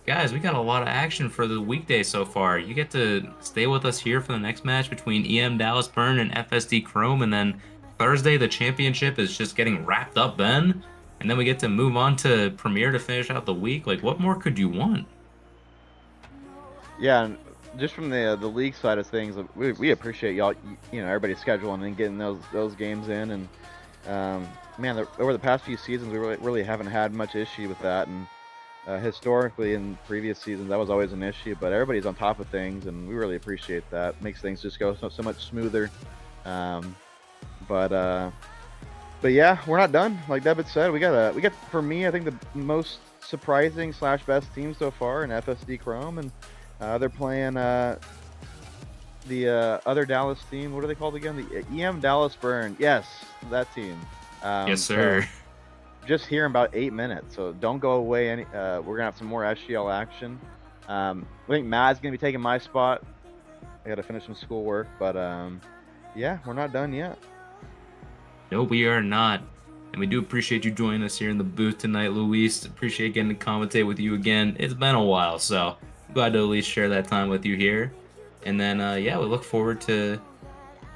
guys, we got a lot of action for the weekday so far. You get to stay with us here for the next match between EM Dallas Burn and FSD Chrome, and then Thursday the championship is just getting wrapped up then, and then we get to move on to Premier to finish out the week. Like, what more could you want? Yeah, and just from the league side of things, we appreciate y'all, everybody scheduling and getting those games in, and man, over the past few seasons, we really haven't had much issue with that, and historically in previous seasons that was always an issue, but everybody's on top of things, and we really appreciate that. Makes things just go so much smoother. Um, but but yeah, we're not done. Like Devitt said, we got for me, I think the most surprising slash best team so far in FSD Chrome, and they're playing the other Dallas team. What are they called again? The EM Dallas Burn. Yes, that team. Yes, So sir. just here in about 8 minutes. So don't go away. We're gonna have some more SGL action. I think Matt's gonna be taking my spot. I gotta finish some schoolwork, but yeah, we're not done yet. No, we are not. And we do appreciate you joining us here in the booth tonight, Luis. Appreciate getting to commentate with you again. It's been a while, so I'm glad to at least share that time with you here. And then, yeah, we look forward to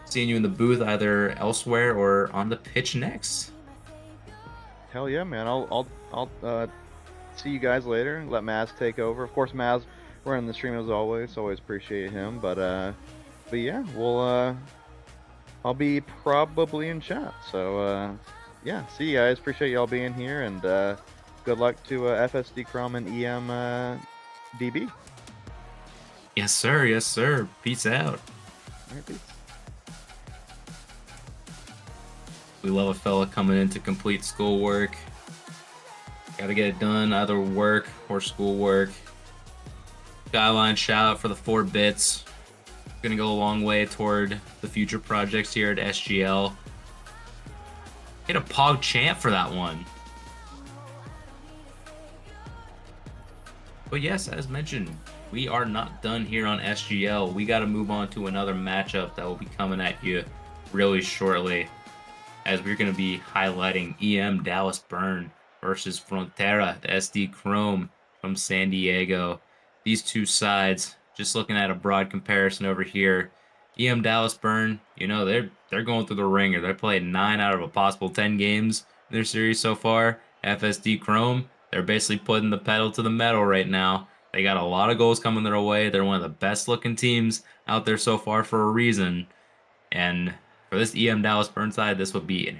seeing you in the booth either elsewhere or on the pitch next. Hell yeah, man! I'll see you guys later. Let Maz take over. Of course, Maz running the stream as always. Always appreciate him. But yeah, I'll be probably in chat. So yeah, see you guys. Appreciate y'all being here, and good luck to FSD Chrome and EM DB. Yes, sir. Yes, sir. Peace out. All right, peace. We love a fella coming in to complete schoolwork. Gotta get it done, either work or schoolwork. Skyline shout out for the 4 bits. Gonna go a long way toward the future projects here at SGL. Get a Pog Champ for that one. But yes, as mentioned, we are not done here on SGL. We gotta move on to another matchup that will be coming at you really shortly, as we're gonna be highlighting EM Dallas Burn versus Frontera, the SD Chrome from San Diego. These two sides, just looking at a broad comparison over here, EM Dallas Burn, they're going through the ringer. They're playing 9 out of a possible 10 games in their series so far. FSD Chrome, they're basically putting the pedal to the metal right now. They got a lot of goals coming their way. They're one of the best looking teams out there so far for a reason. And for this EM Dallas Burn side, this would be an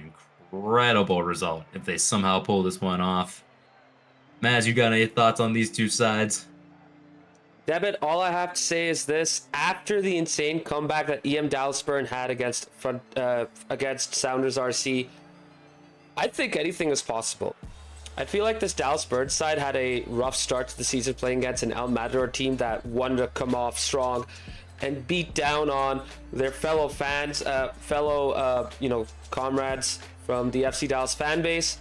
incredible result if they somehow pull this one off. Maz, you got any thoughts on these two sides? Debit, all I have to say is this: after the insane comeback that EM Dallas Burn had against Sounders RC, I think anything is possible. I feel like this Dallas Burn side had a rough start to the season playing against an El Matador team that wanted to come off strong and beat down on their fellow fans, comrades from the FC Dallas fan base.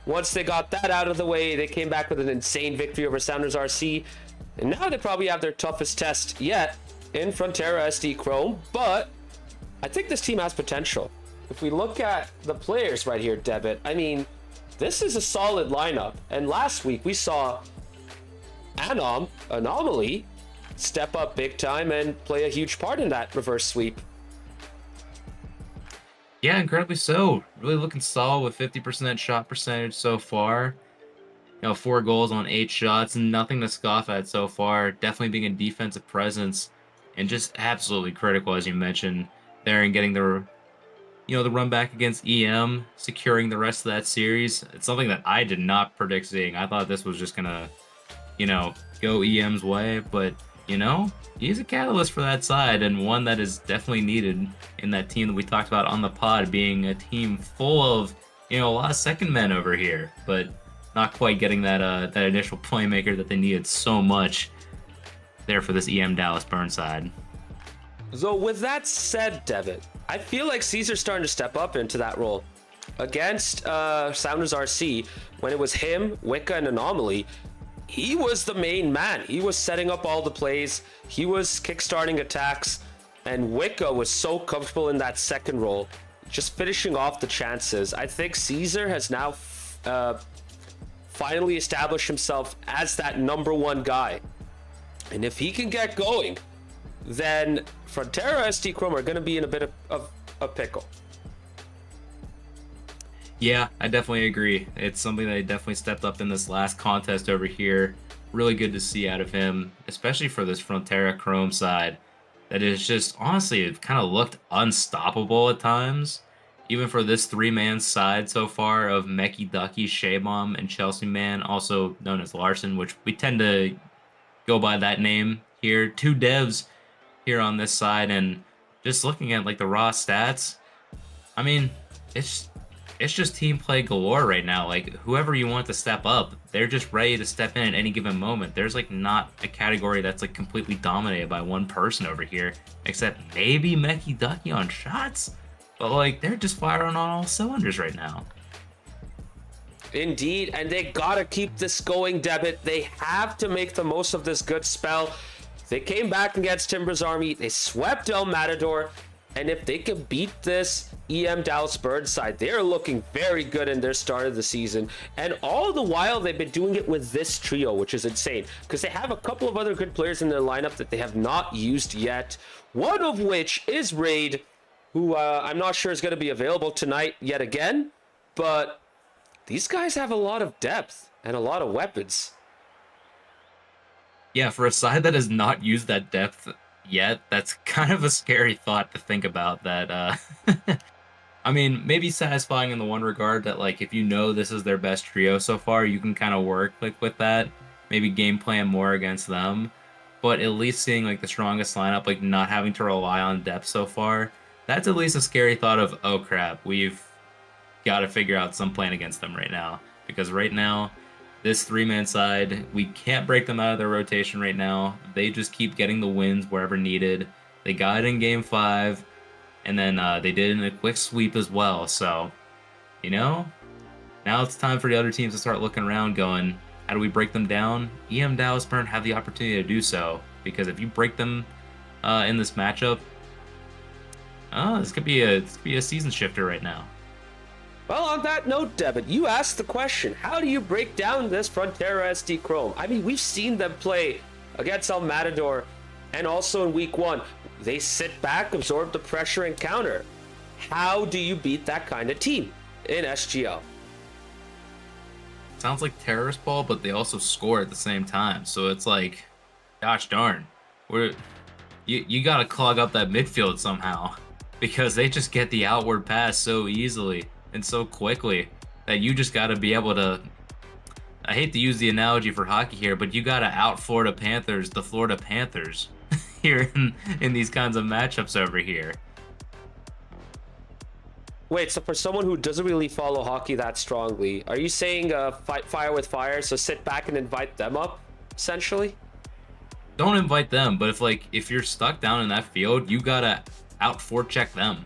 Once they got that out of the way, they came back with an insane victory over Sounders RC. And now they probably have their toughest test yet in Frontera SD Chrome, but I think this team has potential. If we look at the players right here, Debit, I mean, this is a solid lineup. And last week we saw Anomaly, step up big time and play a huge part in that reverse sweep. Yeah, incredibly so. Really looking solid with 50% shot percentage so far. 4 goals on 8 shots, nothing to scoff at so far. Definitely being a defensive presence and just absolutely critical, as you mentioned, there and getting the run back against EM, securing the rest of that series. It's something that I did not predict seeing. I thought this was just gonna, go EM's way, but he's a catalyst for that side and one that is definitely needed in that team that we talked about on the pod, being a team full of, a lot of second men over here, but not quite getting that initial playmaker that they needed so much there for this EM Dallas Burnside. So with that said, Devin, I feel like Caesar's starting to step up into that role. Against Sounders RC, when it was him, Wicca, and Anomaly, he was the main man. He was setting up all the plays. He was kickstarting attacks. And Wicca was so comfortable in that second role, just finishing off the chances. I think Caesar has now finally establish himself as that #1 guy. And if he can get going, then Frontera SD Chrome are going to be in a bit of a pickle. Yeah, I definitely agree. It's something that he definitely stepped up in this last contest over here. Really good to see out of him, especially for this Frontera Chrome side. That is just, honestly, it kind of looked unstoppable at times. Even for this three-man side so far of Meki Ducky, Shaybomb, and Chelsea Man, also known as Larson, which we tend to go by that name here. Two devs here on this side, and just looking at like the raw stats, I mean, it's it's just team play galore right now. Like whoever you want to step up, they're just ready to step in at any given moment. There's like not a category that's like completely dominated by one person over here, except maybe Meki Ducky on shots. But like they're just firing on all cylinders right now. Indeed, and they gotta keep this going, Debit. They have to make the most of this good spell. They came back against Timber's Army. They swept El Matador. And if they can beat this EM Dallas Bird side, they're looking very good in their start of the season. And all the while, they've been doing it with this trio, which is insane. Because they have a couple of other good players in their lineup that they have not used yet. One of which is Raid, who I'm not sure is going to be available tonight yet again. But these guys have a lot of depth and a lot of weapons. Yeah, for a side that has not used that depth yet, that's kind of a scary thought to think about. That I mean, maybe satisfying in the one regard that like if you know this is their best trio so far, you can kind of work like with that, maybe game plan more against them. But at least seeing like the strongest lineup, like not having to rely on depth so far, that's at least a scary thought of, oh crap, we've got to figure out some plan against them right now. Because right now, this three-man side, we can't break them out of their rotation right now. They just keep getting the wins wherever needed. They got it in Game 5, and then they did it in a quick sweep as well. So, you know, now it's time for the other teams to start looking around going, how do we break them down? EM Dallas Burn have the opportunity to do so. Because if you break them in this matchup, this could be a season shifter right now. Well, on that note, Devin, you asked the question, how do you break down this Frontera SD Chrome? I mean, we've seen them play against El Matador and also in Week 1. They sit back, absorb the pressure, and counter. How do you beat that kind of team in SGL? Sounds like terrorist ball, but they also score at the same time. So it's like, gosh darn, you got to clog up that midfield somehow because they just get the outward pass so easily and so quickly that you just got to be able to, I hate to use the analogy for hockey here, but you got to out Florida Panthers the Florida Panthers here in these kinds of matchups over here. Wait, so for someone who doesn't really follow hockey that strongly, are you saying fight fire with fire, so sit back and invite them up, essentially? Don't invite them, but if you're stuck down in that field, you got to out forecheck them.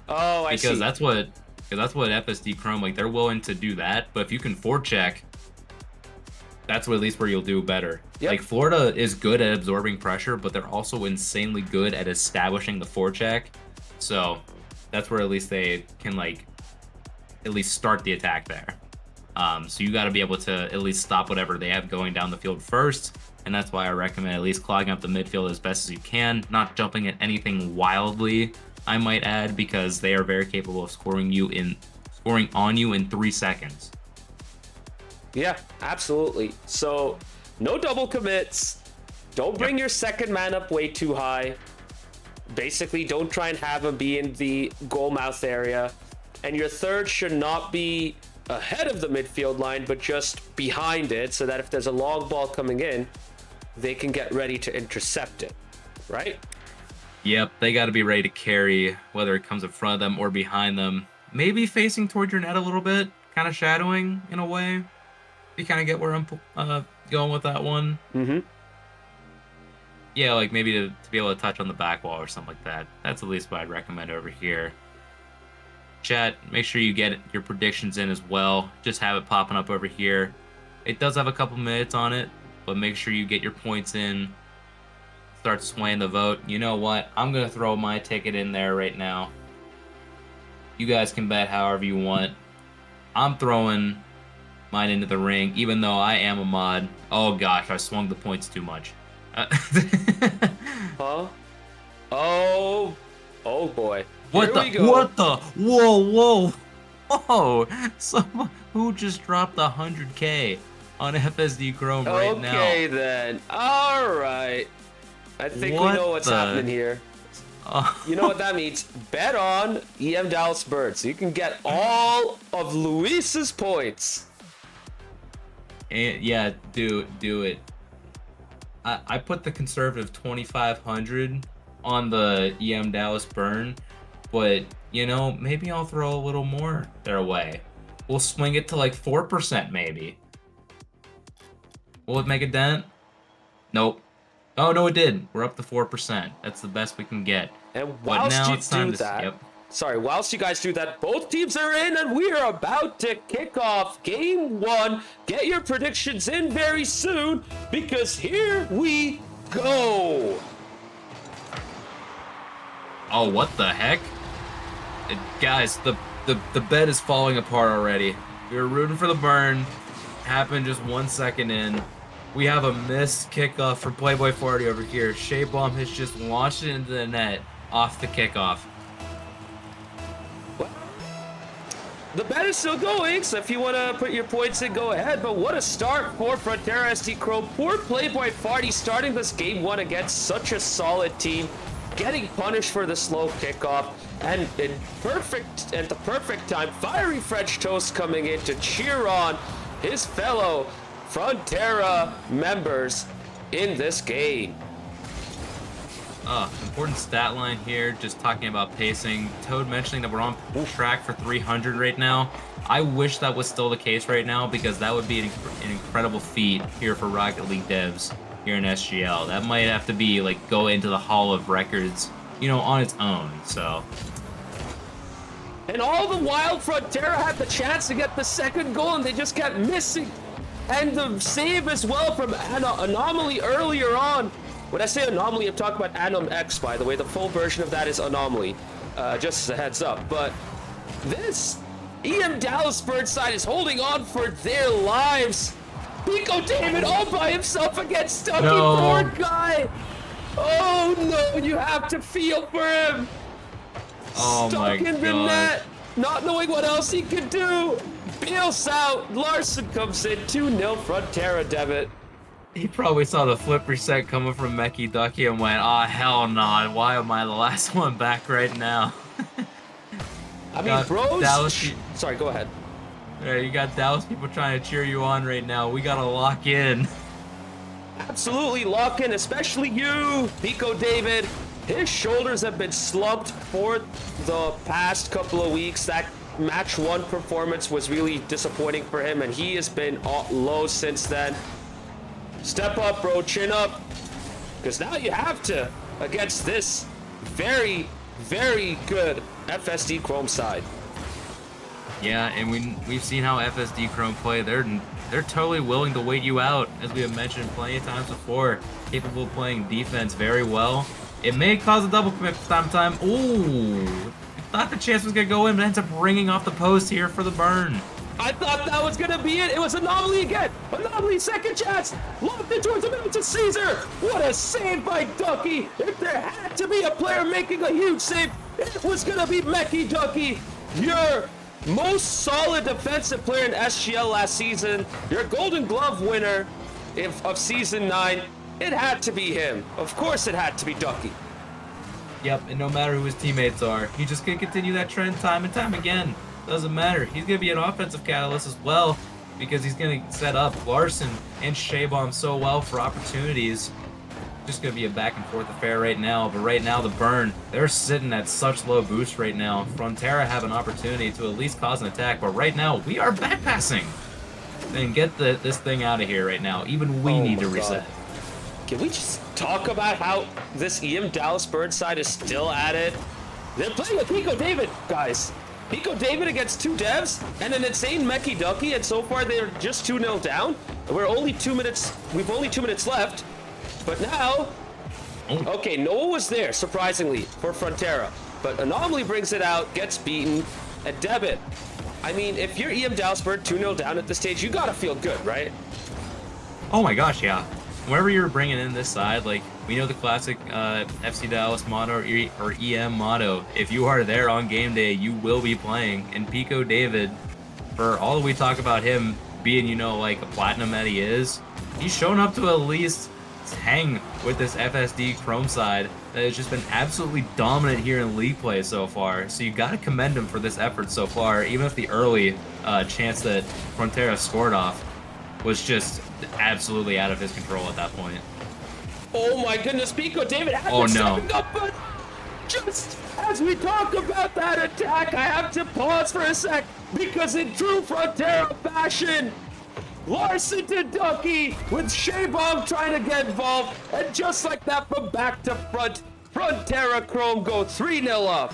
Oh, I see. Because that's what FSD Chrome, like, they're willing to do that. But if you can forecheck, that's at least where you'll do better. Yep. Like, Florida is good at absorbing pressure, but they're also insanely good at establishing the forecheck. So that's where at least they can, like, at least start the attack there. So you got to be able to at least stop whatever they have going down the field first. And that's why I recommend at least clogging up the midfield as best as you can, not jumping at anything wildly, I might add, because they are very capable of scoring on you in 3 seconds. Yeah, absolutely. So no double commits. Don't bring your second man up way too high. Basically, don't try and have him be in the goal mouth area. And your third should not be ahead of the midfield line, but just behind it, so that if there's a long ball coming in, they can get ready to intercept it, right? Yep, they got to be ready to carry, whether it comes in front of them or behind them. Maybe facing toward your net a little bit, kind of shadowing in a way. You kind of get where I'm going with that one. Mm-hmm. Yeah, like maybe to be able to touch on the back wall or something like that. That's at least what I'd recommend over here. Chat, make sure you get your predictions in as well. Just have it popping up over here. It does have a couple minutes on it, but make sure you get your points in. Start swaying the vote. You know what? I'm going to throw my ticket in there right now. You guys can bet however you want. I'm throwing mine into the ring, even though I am a mod. Oh gosh, I swung the points too much. Huh? Oh, oh boy. What Here the? we go. What the? Whoa, whoa. Someone who just dropped 100K on FSD Chrome right now. Okay then. All right. I think we know what's happening here. You know what that means? Bet on EM Dallas Birds. You can get all of Luis's points. And yeah, do it. I put the conservative 2,500 on the EM Dallas burn, but you know, maybe I'll throw a little more their way. We'll swing it to like 4% maybe. Will it make a dent? Nope. Oh no, it did. We're up to 4%. That's the best we can get. And But whilst now you it's time do to that, yep. sorry, whilst you guys do that, both teams are in and we are about to kick off game 1. Get your predictions in very soon because here we go. Oh, what the heck? Guys, the bed is falling apart already. We were rooting for the burn. Happened just 1 second in. We have a missed kickoff from Playboy 40 over here. Shea Bomb has just launched it into the net off the kickoff. The bet is still going, so if you want to put your points in, go ahead. But what a start for Frontera SD Chrome. Poor Playboy 40 starting this game 1 against such a solid team, getting punished for the slow kickoff, and at the perfect time, Fiery French Toast coming in to cheer on his fellow Frontera members in this game. Important stat line here, just talking about pacing. Toad mentioning that we're on track for 300 right now. I wish that was still the case right now because that would be an incredible feat here for Rocket League devs here in SGL. That might have to be like go into the Hall of Records, you know, on its own. So. And all the while, Frontera had the chance to get the second goal and they just kept missing. And the save as well from Anomaly earlier on. When I say Anomaly, I'm talking about Anom X, by the way. The full version of that is Anomaly, just as a heads up. But this EM Dallas Birds side is holding on for their lives. Pico David all by himself against Stucky, poor guy. Oh no, you have to feel for him. Oh Stuck my in the God. net, not knowing what else he could do. Bails out, Larson comes in, 2-0 Frontera, Devitt. He probably saw the flip reset coming from Mecky Ducky and went, oh, hell no, why am I the last one back right now? I mean, bros... Dallas, Sorry, go ahead. yeah, you got Dallas people trying to cheer you on right now. We gotta lock in. Absolutely lock in, especially you, Pico David. His shoulders have been slumped for the past couple of weeks. That match 1 performance was really disappointing for him, and he has been low since then. Step up, bro, chin up, because now you have to against this very, very good FSD Chrome side. Yeah, and we've seen how FSD Chrome play. They're totally willing to wait you out, as we have mentioned plenty of times before. Capable of playing defense very well. It may cause a double commit from time to time. Ooh, thought the chance was gonna go in, but ends up ringing off the post here for the burn. I thought that was gonna be it. It was Anomaly again. Anomaly, second chance. Lobbed it towards the middle to Caesar. What a save by Ducky. If there had to be a player making a huge save, it was gonna be Mecky Ducky. Your most solid defensive player in SGL last season. Your Golden Glove winner of Season 9. It had to be him. Of course it had to be Ducky. Yep, and no matter who his teammates are, he just can continue that trend time and time again. Doesn't matter. He's going to be an offensive catalyst as well because he's going to set up Larson and Shea Bomb so well for opportunities. Just going to be a back and forth affair right now. But right now, the burn, they're sitting at such low boost right now. Frontera have an opportunity to at least cause an attack. But right now, we are back passing. And get this thing out of here right now. Even we need to reset. Can we just talk about how this EM Dallas Bird side is still at it? They're playing with Pico David, guys. Pico David against 2 devs and an insane Mecky Ducky, and so far they're just 2-0 down. We're only 2 minutes. We've only 2 minutes left. But now, okay, Noah was there, surprisingly, for Frontera. But Anomaly brings it out, gets beaten, and Debit. I mean, if you're EM Dallasburg 2-0 down at this stage, you gotta feel good, right? Oh my gosh, yeah. Whenever you're bringing in this side, like, we know the classic FC Dallas motto or EM motto. If you are there on game day, you will be playing. And Pico David, for all that we talk about him being, you know, like a platinum that he is, he's shown up to at least hang with this FSD Chrome side that has just been absolutely dominant here in league play so far. So you got to commend him for this effort so far, even if the early chance that Frontera scored off was just absolutely out of his control at that point. Oh my goodness, Pico David had Oh, to no. stepping up, but just as we talk about that attack, I have to pause for a sec because in true Frontera fashion, Larson to Ducky with Shaybomb trying to get involved, and just like that from back to front, Frontera Chrome go 3-0 up.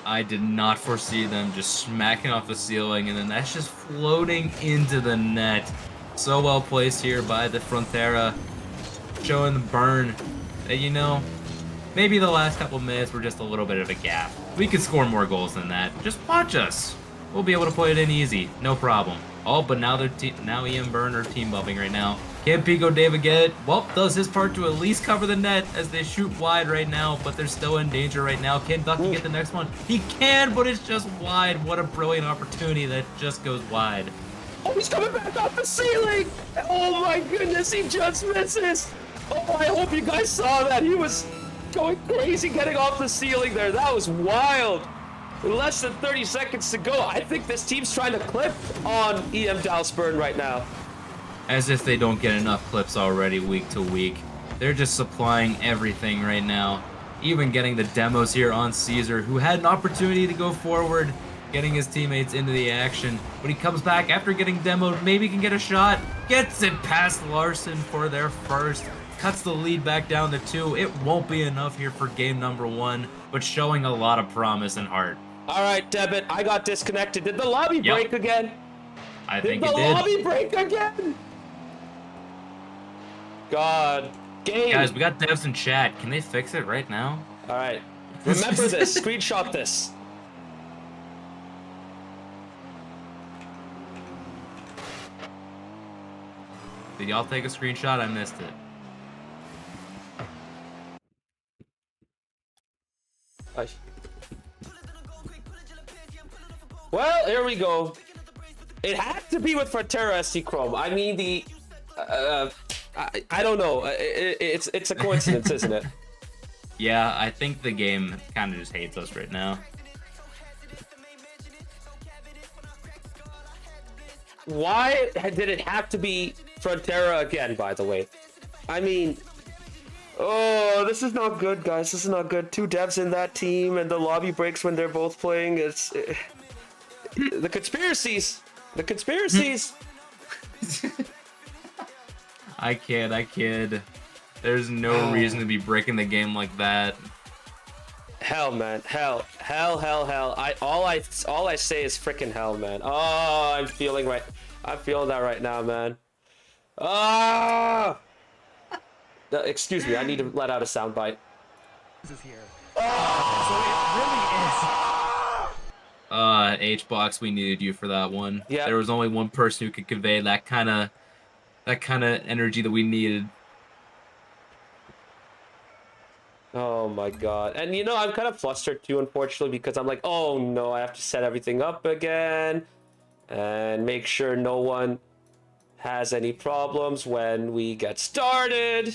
I did not foresee them just smacking off the ceiling, and then that's just floating into the net. So well placed here by the Frontera, showing the burn that, you know, maybe the last couple minutes were just a little bit of a gap. We could score more goals than that. Just watch us. We'll be able to play it in easy, no problem. Oh, but now now Ian Byrne are team bumping right now. Can Pico David get it? Well, does his part to at least cover the net as they shoot wide right now, but they're still in danger right now. Can Ducky get the next one? He can, but it's just wide. What a brilliant opportunity that just goes wide. Oh, he's coming back off the ceiling! Oh my goodness, he just misses! Oh, I hope you guys saw that. He was going crazy getting off the ceiling there. That was wild. With less than 30 seconds to go, I think this team's trying to clip on EM Dallasburg right now. As if they don't get enough clips already week to week. They're just supplying everything right now. Even getting the demos here on Caesar, who had an opportunity to go forward, getting his teammates into the action. But he comes back after getting demoed, maybe can get a shot. Gets it past Larson for their first. Cuts the lead back down to 2. It won't be enough here for game number 1, but showing a lot of promise and heart. All right, Debit, I got disconnected. Did the lobby break again? I think Did it the did. lobby break again? God. Game. Guys, we got devs in chat. Can they fix it right now? All right. Remember this. Screenshot this. Did y'all take a screenshot? I missed it. Well, here we go. It had to be with Frontera SC Chrome. I mean, the... I don't know. It's a coincidence, isn't it? Yeah, I think the game kind of just hates us right now. Why did it have to be Frontera again, by the way? I mean... Oh, this is not good, guys. This is not good. 2 devs in that team, and the lobby breaks when they're both playing. It's... the conspiracies! The conspiracies! I kid. There's no reason to be breaking the game like that. Hell, man. Hell. All I say is freaking hell, man. Oh, I'm feeling that right now, man. Ah! Excuse me, I need to let out a soundbite. This is here. So it really is. H-Box, we needed you for that one. Yeah. There was only one person who could convey that kind of energy that we needed. Oh my god. And you know, I'm kind of flustered too, unfortunately, because I'm like, oh no, I have to set everything up again and make sure no one has any problems when we get started.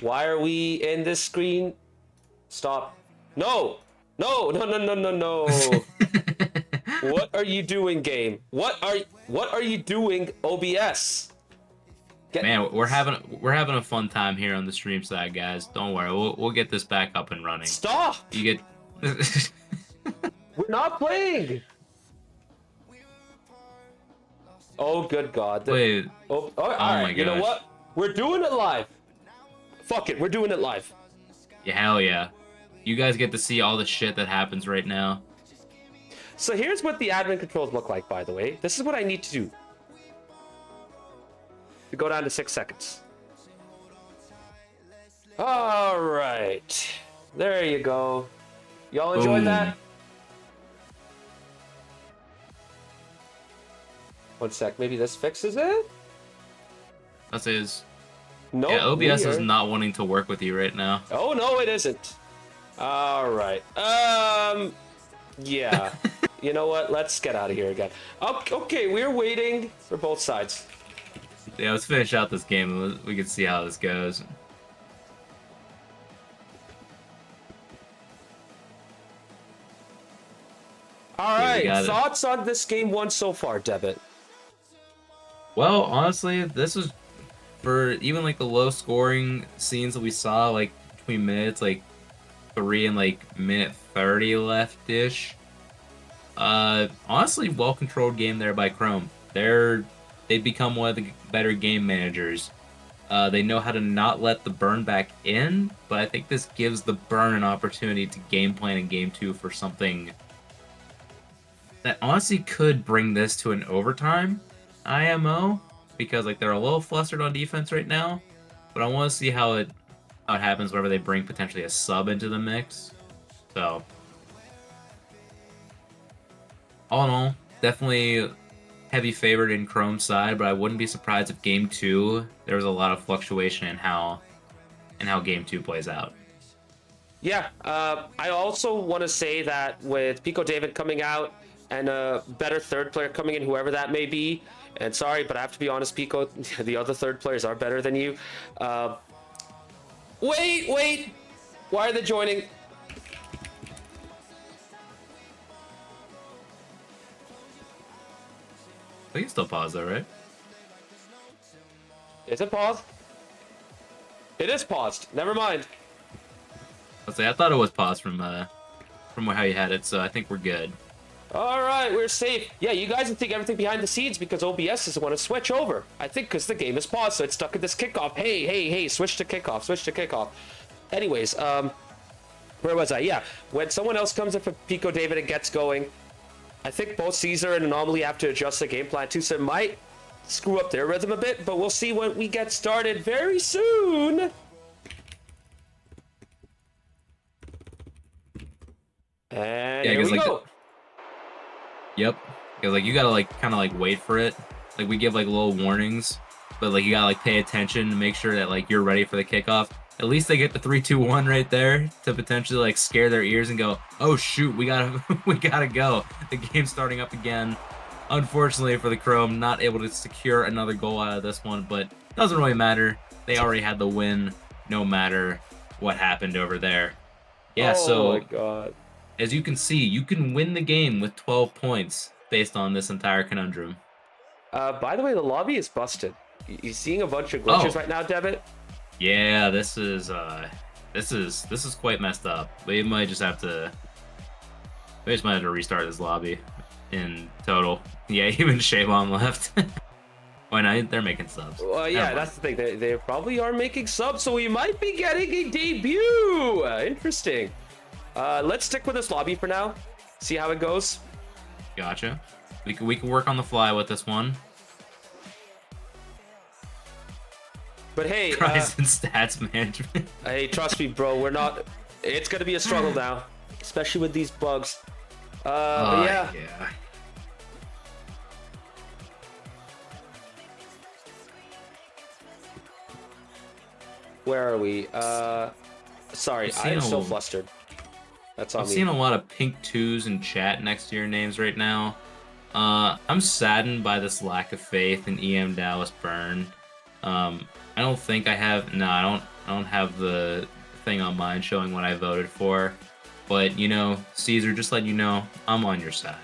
Why are we in this screen? Stop. No. What are you doing, game? What are you doing, OBS? Man, we're having a fun time here on the stream side, guys. Don't worry, we'll get this back up and running. Stop! You get. We're not playing. Oh, good God! Wait. All right. My You know gosh. what? We're doing it live. Fuck it, we're doing it live. Yeah, hell yeah. You guys get to see all the shit that happens right now. So here's what the admin controls look like, by the way. This is what I need to do. We go down to 6 seconds. All right. There you go. Y'all enjoyed Boom. that? 1 sec. Maybe this fixes it? That's his. No. Yeah, OBS is weird. not wanting to work with you right now. Oh, no, it isn't. All right. Yeah. You know what? Let's get out of here again. Okay, we're waiting for both sides. Yeah, let's finish out this game and we can see how this goes. All Yeah, we right. got it. Thoughts on this game one so far, Debit? Well, honestly, this was for even like the low scoring scenes that we saw, like between minutes like 3 and like minute 30 left ish. Honestly, well controlled game there by Chrome. They've become one of the better game managers. They know how to not let the burn back in, but I think this gives the burn an opportunity to game plan in game 2 for something that honestly could bring this to an overtime IMO, because like they're a little flustered on defense right now, but I want to see how it happens whenever they bring potentially a sub into the mix. So all in all, definitely heavy favored in Chrome's side, but I wouldn't be surprised if game 2 there was a lot of fluctuation in how game 2 plays out. Yeah, I also want to say that with Pico David coming out and a better third player coming in, whoever that may be, and sorry, but I have to be honest, Pico, the other third players are better than you. Wait! Why are they joining? We can still pause though, right? Is it paused? It is paused. Never mind. Let's say I thought it was paused from how you had it, so I think we're good. All right, we're safe. Yeah, you guys can think everything behind the scenes because OBS doesn't want to switch over. I think because the game is paused, so it's stuck at this kickoff. Hey, switch to kickoff. Anyways, where was I? Yeah, when someone else comes in for Pico David and gets going, I think both Caesar and Anomaly have to adjust the game plan too, so it might screw up their rhythm a bit, but we'll see when we get started very soon. And Yeah, here we like go. Yep. Because like you gotta like kind of like wait for it. Like we give like little warnings, but like you gotta like pay attention to make sure that like you're ready for the kickoff. At least they get the 3-2-1 right there to potentially like scare their ears and go, oh shoot, we gotta go. The game's starting up again. Unfortunately for the Chrome, not able to secure another goal out of this one, but doesn't really matter. They already had the win, no matter what happened over there. Yeah, Oh so my god. as you can see, you can win the game with 12 points based on this entire conundrum. By the way, the lobby is busted. You seeing a bunch of glitches Oh. right now, Debit? Yeah, this is quite messed up. We might just have to restart this lobby in total. Yeah, even Shaybomb left. Why not? They're making subs. Well, yeah, Never mind. that's the thing. They probably are making subs, so we might be getting a debut. Interesting. Let's stick with this lobby for now. See how it goes. Gotcha. We can work on the fly with this one. But hey, Rise in stats management. hey, trust me, bro. We're not. It's gonna be a struggle now, especially with these bugs. But yeah. Where are we? Sorry, I am so flustered. That's on I'm me. seeing a lot of pink 2s in chat next to your names right now. I'm saddened by this lack of faith in EM Dallas Burn. I don't think I have. No, I don't have the thing on mine showing what I voted for. But you know, Caesar, just let you know, I'm on your side.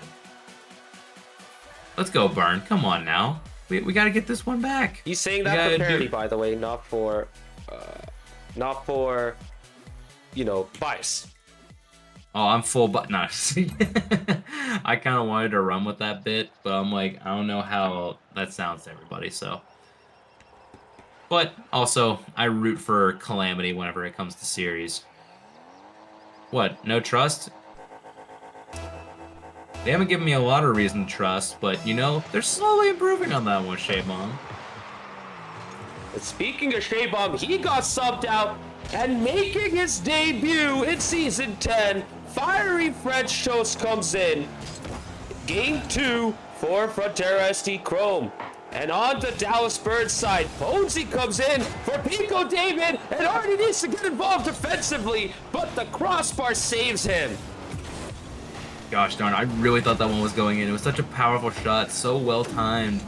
Let's go, Burn. Come on now. We got to get this one back. He's saying that for parody, by the way, not for, you know, bias. Oh, I'm full but no. I kind of wanted to run with that bit, but I'm like, I don't know how that sounds to everybody, so. But also, I root for Calamity whenever it comes to series. What, no trust? They haven't given me a lot of reason to trust, but you know, they're slowly improving on that one, Shaybomb. And speaking of Shaybomb, he got subbed out and making his debut in Season 10. Fiery French Toast comes in. Game 2 for Frontera SD Chrome. And on the Dallas Birds side, Posey comes in for Pico David and already needs to get involved defensively, but the crossbar saves him. Gosh darn, I really thought that one was going in. It was such a powerful shot, so well timed.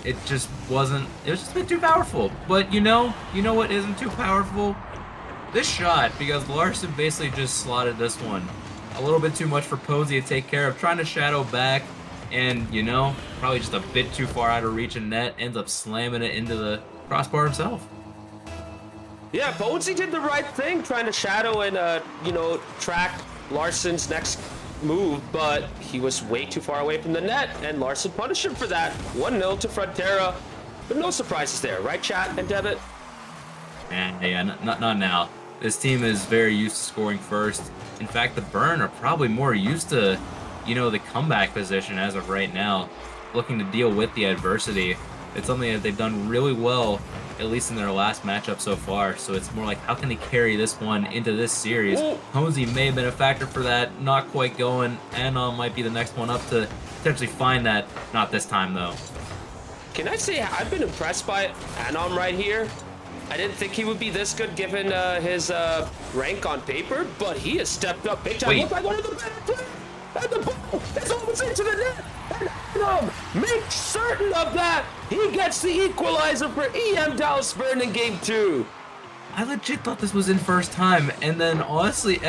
It just wasn't, it was just a bit too powerful. But you know what isn't too powerful? This shot, because Larson basically just slotted this one. A little bit too much for Posey to take care of, trying to shadow back, and probably just a bit too far out of reach and net, ends up slamming it into the crossbar himself. Yeah, Posey did the right thing, trying to shadow and, track Larson's next move, but he was way too far away from the net, and Larson punished him for that. 1-0 to Frontera, but no surprises there, right, chat and Debit? Yeah, not now. This team is very used to scoring first. In fact, the Burn are probably more used to, the comeback position as of right now, looking to deal with the adversity. It's something that they've done really well, at least in their last matchup so far. So it's more like, how can they carry this one into this series? Posey may have been a factor for that, not quite going. Anom might be the next one up to potentially find that. Not this time, though. Can I say I've been impressed by Anom right here? I didn't think he would be this good given his rank on paper, but he has stepped up big time. Wait. Looked like one of the better players. And the ball is almost into the net. And Anom makes certain of that. He gets the equalizer for EM Dallas Burn in game 2. I legit thought this was in first time, and then honestly,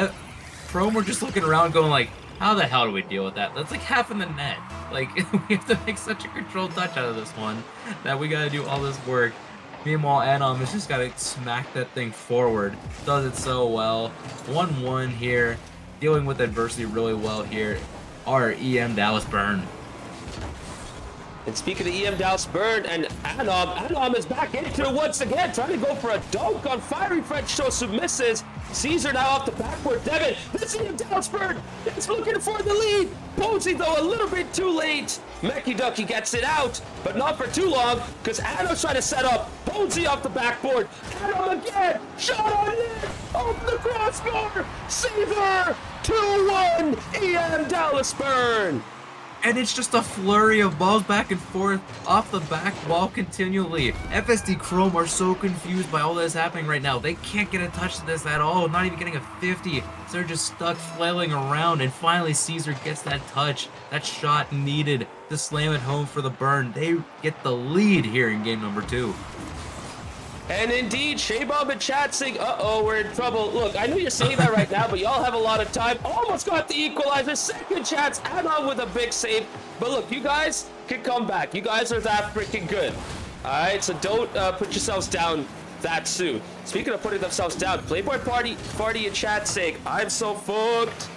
Chrome were just looking around going like, how the hell do we deal with that? That's like half in the net. Like, we have to make such a controlled touch out of this one that we gotta do all this work. Meanwhile, Anom has just gotta smack that thing forward. Does it so well. 1-1 here. Dealing with adversity really well here. Our EM Dallas Burn. And speaking of EM Dallas Burn and Anom is back into it once again, trying to go for a dunk on Fiery French toast who misses. Caesar now off the backboard. Devin, this EM Dallas Burn is looking for the lead. Posey, though, a little bit too late. Mecky Ducky gets it out, but not for too long, because Anom's trying to set up. Posey off the backboard. Anom again. Shot on net. Off the crossbar. Caesar. 2-1. EM Dallas Burn. And it's just a flurry of balls back and forth off the back wall continually. FSD Chrome are so confused by all this happening right now. They can't get a touch to this at all, not even getting a 50. So they're just stuck flailing around, and finally Caesar gets that touch, that shot needed to slam it home for the Burn. They get the lead here in game number 2. And indeed, Shaybob and chat saying, uh-oh, we're in trouble. Look, I know you're saying that right now, but y'all have a lot of time. Almost got the equalizer. Second chance, Anom with a big save. But look, you guys can come back. You guys are that freaking good. All right, so don't put yourselves down that soon. Speaking of putting themselves down, Playboy Party in chat saying, I'm so fucked.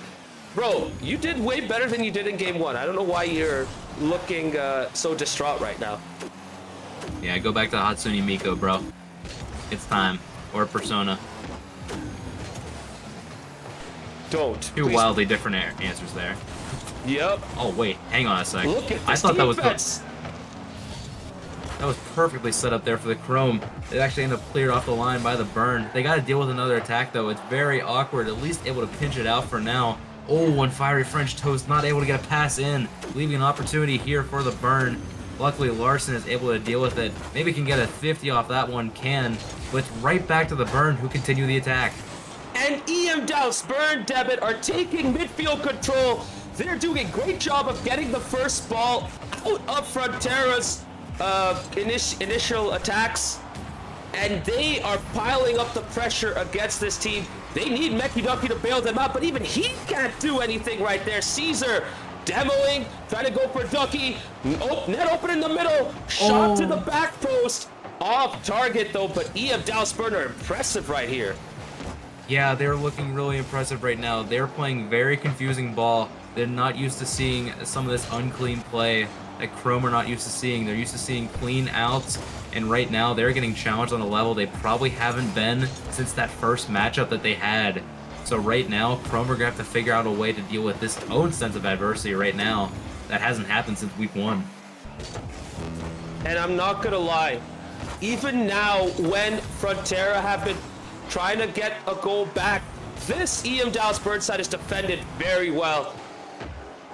Bro, you did way better than you did in game 1. I don't know why you're looking so distraught right now. Yeah, go back to Hatsune Miku, bro. It's time. Or Persona. Don't. Two Please. wildly different answers there. Yep. Oh, wait. Hang on a sec. Look at this I thought that was defense. that was perfectly set up there for the Chrome. It actually ended up cleared off the line by the Burn. They got to deal with another attack, though. It's very awkward. At least able to pinch it out for now. Oh, and Fiery French Toast not able to get a pass in. Leaving an opportunity here for the Burn. Luckily, Larson is able to deal with it. Maybe can get a 50 off that one, but it's right back to the Burn, who continue the attack. And EM Dallas Burn Debit are taking midfield control. They're doing a great job of getting the first ball out of Frontera's initial attacks. And they are piling up the pressure against this team. They need Mecky Ducky to bail them out, but even he can't do anything right there. Caesar demoing, trying to go for Ducky. Oh, net open in the middle. Shot to the back post. Off target though, but EM Dallas Burn are impressive right here. Yeah, they're looking really impressive right now. They're playing very confusing ball. They're not used to seeing some of this unclean play that Chrome are not used to seeing. They're used to seeing clean outs, and right now they're getting challenged on a level they probably haven't been since that first matchup that they had. So right now, Chrome are going to have to figure out a way to deal with this own sense of adversity right now. That hasn't happened since week 1. And I'm not going to lie, even now when Frontera have been trying to get a goal back, this EM Dallas Burn side is defended very well.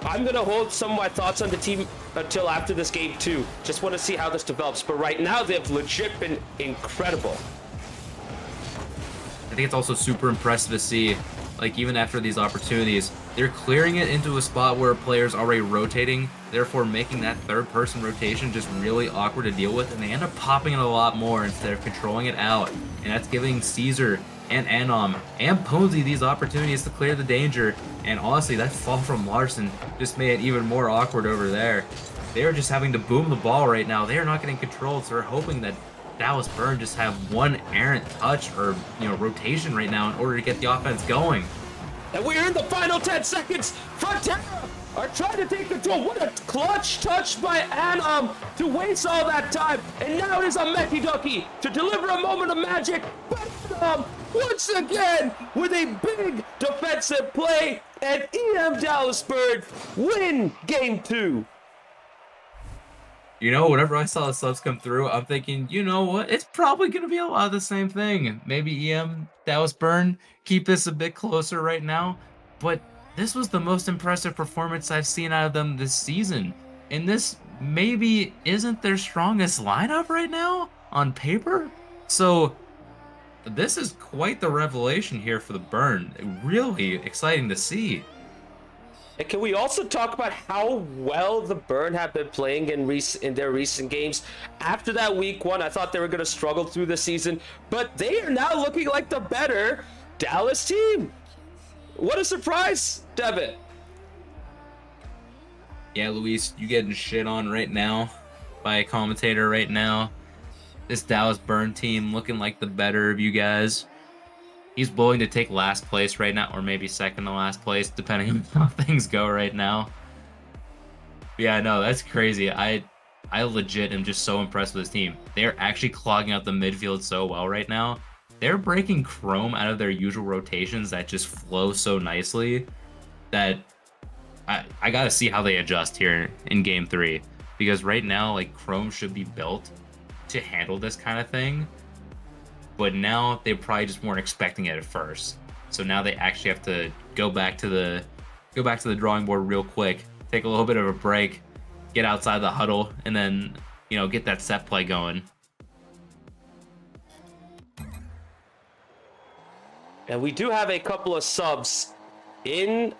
I'm going to hold some of my thoughts on the team until after this game, too. Just want to see how this develops. But right now, they've legit been incredible. I think it's also super impressive to see, like, even after these opportunities, they're clearing it into a spot where a player's already rotating, therefore making that third-person rotation just really awkward to deal with, and they end up popping it a lot more instead of controlling it out. And that's giving Caesar and Anom and Ponzi these opportunities to clear the danger. And honestly, that fall from Larson just made it even more awkward over there. They're just having to boom the ball right now. They are not getting controlled, so they're hoping that Dallas Burn just have one errant touch or, rotation right now in order to get the offense going. And we're in the final 10 seconds. Frontera are trying to take control. What a clutch touch by Anom to waste all that time. And now it is a Meki Ducky to deliver a moment of magic. But Anom, once again, with a big defensive play. And EM Dallas Bird win game 2. Whenever I saw the subs come through, I'm thinking, you know what? It's probably going to be a lot of the same thing. Maybe EM, Dallas Burn, keep this a bit closer right now. But this was the most impressive performance I've seen out of them this season. And this maybe isn't their strongest lineup right now on paper. So this is quite the revelation here for the Burn. Really exciting to see. And can we also talk about how well the Burn have been playing in their recent games? After that week 1, I thought they were going to struggle through the season, but they are now looking like the better Dallas team. What a surprise, Devin. Yeah, Luis, you getting shit on right now by a commentator right now. This Dallas Burn team looking like the better of you guys. He's willing to take last place right now, or maybe second to last place, depending on how things go right now. Yeah, no, that's crazy. I legit am just so impressed with this team. They're actually clogging out the midfield so well right now. They're breaking Chrome out of their usual rotations that just flow so nicely that I gotta see how they adjust here in game 3. Because right now, like, Chrome should be built to handle this kind of thing. But now they probably just weren't expecting it at first. So now they actually have to go back to the drawing board real quick, take a little bit of a break, get outside the huddle, and then, get that set play going. And we do have a couple of subs in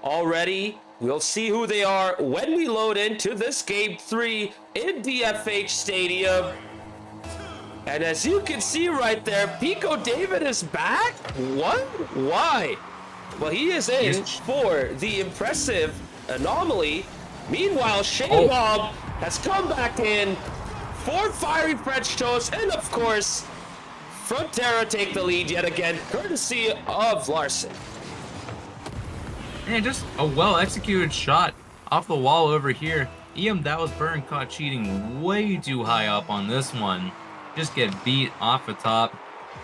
already. We'll see who they are when we load into this game 3 in DFH Stadium. And as you can see right there, Pico David is back? What? Why? Well, he is in for the impressive anomaly. Meanwhile, Shane Bob has come back in for Fiery French Toast. And of course, Frontera take the lead yet again, courtesy of Larson. And just a well-executed shot off the wall over here. EM Dallas Burn caught cheating way too high up on this one. Just get beat off the top,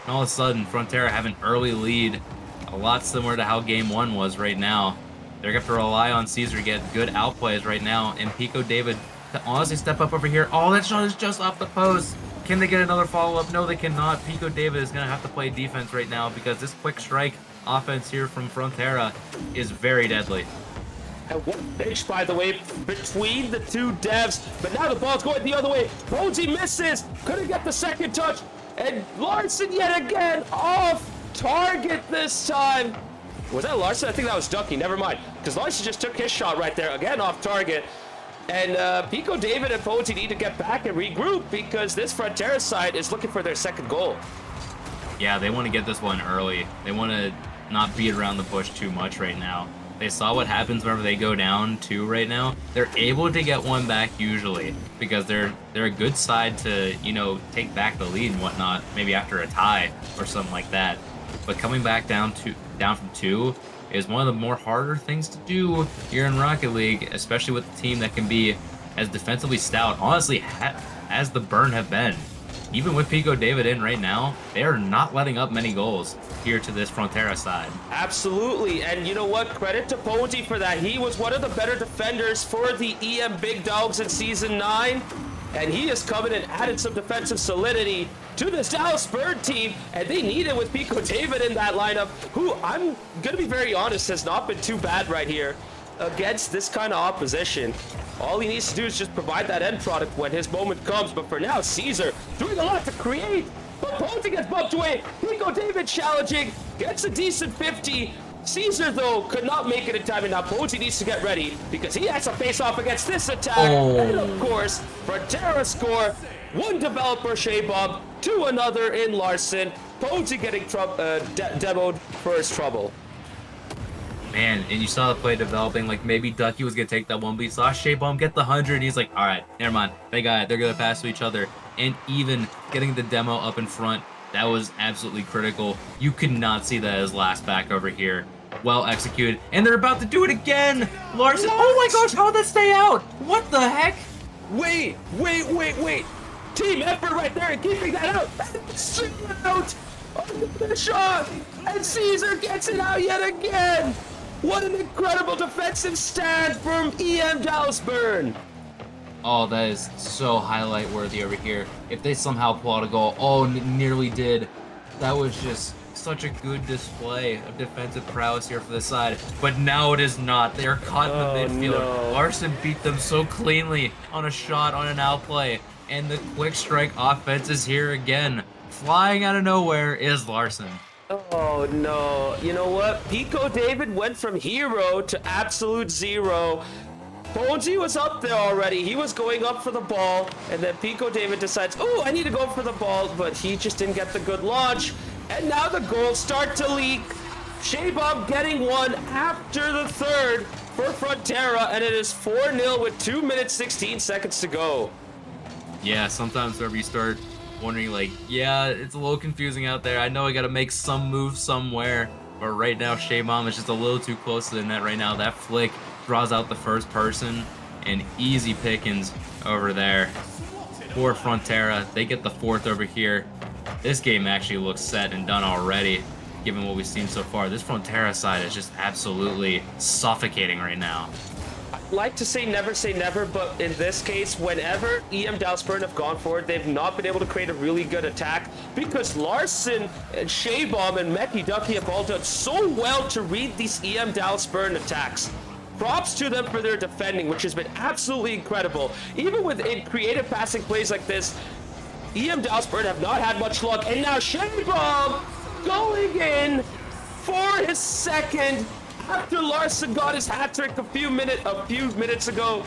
and all of a sudden Frontera have an early lead, a lot similar to how game 1 was right now. They're going to have to rely on Caesar to get good outplays right now, and Pico David to honestly step up over here. Oh, that shot is just off the post. Can they get another follow-up? No, they cannot. Pico David is going to have to play defense right now because this quick strike offense here from Frontera is very deadly. And one pitch, by the way, between the two devs. But now the ball's going the other way. Posey misses. Couldn't get the second touch. And Larson yet again off target this time. Was that Larson? I think that was Ducky. Never mind. Because Larson just took his shot right there. Again off target. And Pico David and Posey need to get back and regroup because this Frontera side is looking for their second goal. Yeah, they want to get this one early. They want to not beat around the bush too much right now. They saw what happens whenever they go down 2 right now. They're able to get one back usually because they're a good side to, take back the lead and whatnot, maybe after a tie or something like that. But coming back down from 2 is one of the more harder things to do here in Rocket League, especially with a team that can be as defensively stout, honestly, as the Burn have been. Even with Pico David in right now, they are not letting up many goals here to this Frontera side. Absolutely, and you know what? Credit to Posey for that. He was one of the better defenders for the EM Big Dogs in Season 9, and he has come in and added some defensive solidity to this Dallas Bird team, and they need it with Pico David in that lineup, who, I'm going to be very honest, has not been too bad right here. against this kind of opposition. All he needs to do is just provide that end product when his moment comes. But for now, Caesar doing a lot to create. But Ponzi gets bumped away. Pico David challenging, gets a decent 50. Caesar, though, could not make it in time, and now Ponzi needs to get ready because he has to face off against this attack. And of course, Frontera score. One developer, Shaybob, to another in Larson. Ponzi getting demoed for his trouble. Man, and you saw the play developing, like maybe Ducky was gonna take that one, but he saw Shea Bomb get the 100, and he's like, all right, never mind, they got it, they're gonna pass to each other. And even getting the demo up in front, that was absolutely critical. You could not see that as last back over here. Well executed, and they're about to do it again! Larson, oh my gosh, how did that stay out? What the heck? Wait. Team effort right there and keeping that out. Straight out on the shot, and Caesar gets it out yet again. What an incredible defensive stand from EM Dallasburn. Oh, that is so highlight worthy over here. If they somehow pull out a goal, oh, nearly did. That was just such a good display of defensive prowess here for the side. But now it is not. They are caught in the midfield. No. Larson beat them so cleanly on a shot, on an outplay. And the quick strike offense is here again. Flying out of nowhere is Larson. Oh no, you know what? Pico David went from hero to absolute zero. Ponzi was up there already. He was going up for the ball, and then Pico David decides, oh, I need to go for the ball, but he just didn't get the good launch. And now the goals start to leak. Shaybob getting one after the third for Frontera, and it is 4-0 with 2 minutes 16 seconds to go. Yeah, sometimes whenever you start wondering, like, yeah, it's a little confusing out there. I know I got to make some move somewhere, but right now Shea Mom is just a little too close to the net right now. That flick draws out the first person, and easy pickings over there for Frontera. They get the fourth over here. This game actually looks set and done already, given what we've seen so far. This Frontera side is just absolutely suffocating right now. Like to say never, but in this case, whenever EM Dallasburn have gone forward, they've not been able to create a really good attack because Larson and Shaybomb and Mecky Ducky have all done so well to read these EM Dallasburn attacks. Props to them for their defending, which has been absolutely incredible. Even within creative passing plays like this, EM Dallasburn have not had much luck, and now Shaybomb going in for his second. After Larson got his hat trick a few minutes ago,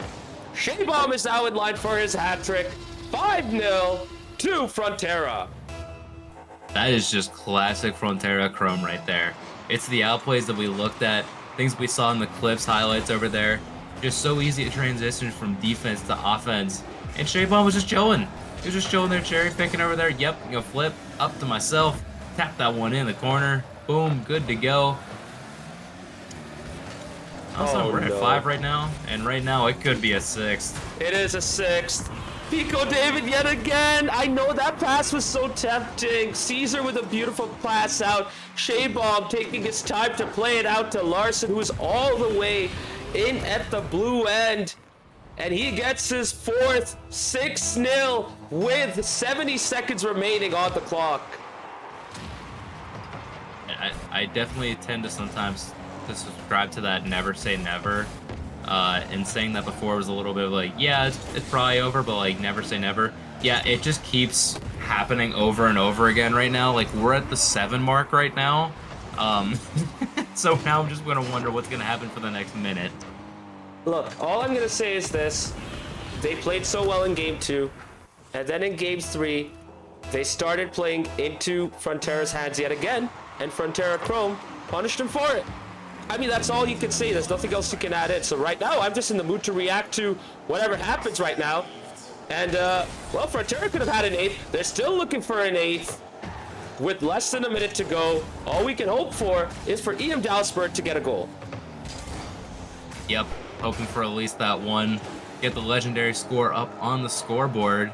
Shaybomb is now in line for his hat trick. 5-0 to Frontera. That is just classic Frontera Chrome right there. It's the outplays that we looked at, things we saw in the clips highlights over there. Just so easy to transition from defense to offense. And Shaybomb was just chilling. He was just chilling there, cherry picking over there. Yep, you know, flip up to myself, tap that one in the corner. Boom, good to go. Also, we're at 5 right now, and right now it could be a 6th. It is a 6th. Pico David yet again. I know that pass was so tempting. Caesar with a beautiful pass out. Shaybomb taking his time to play it out to Larson, who's all the way in at the blue end. And he gets his fourth, 6-0 with 70 seconds remaining on the clock. I definitely tend to sometimes to subscribe to that never say never, and saying that before was a little bit of like, yeah, it's probably over, but like never say never. Yeah, it just keeps happening over and over again right now. Like, we're at the 7 mark right now, so now I'm just gonna wonder what's gonna happen for the next minute. Look, all I'm gonna say is this: they played so well in game 2, and then in game 3 they started playing into Frontera's hands yet again, and Frontera Chrome punished him for it. I mean, that's all you can say. There's nothing else you can add in. So right now, I'm just in the mood to react to whatever happens right now. And, well, Frontera could have had an 8th. They're still looking for an 8th. With less than a minute to go, all we can hope for is for EM Dallasburn to get a goal. Yep, hoping for at least that one. Get the legendary score up on the scoreboard.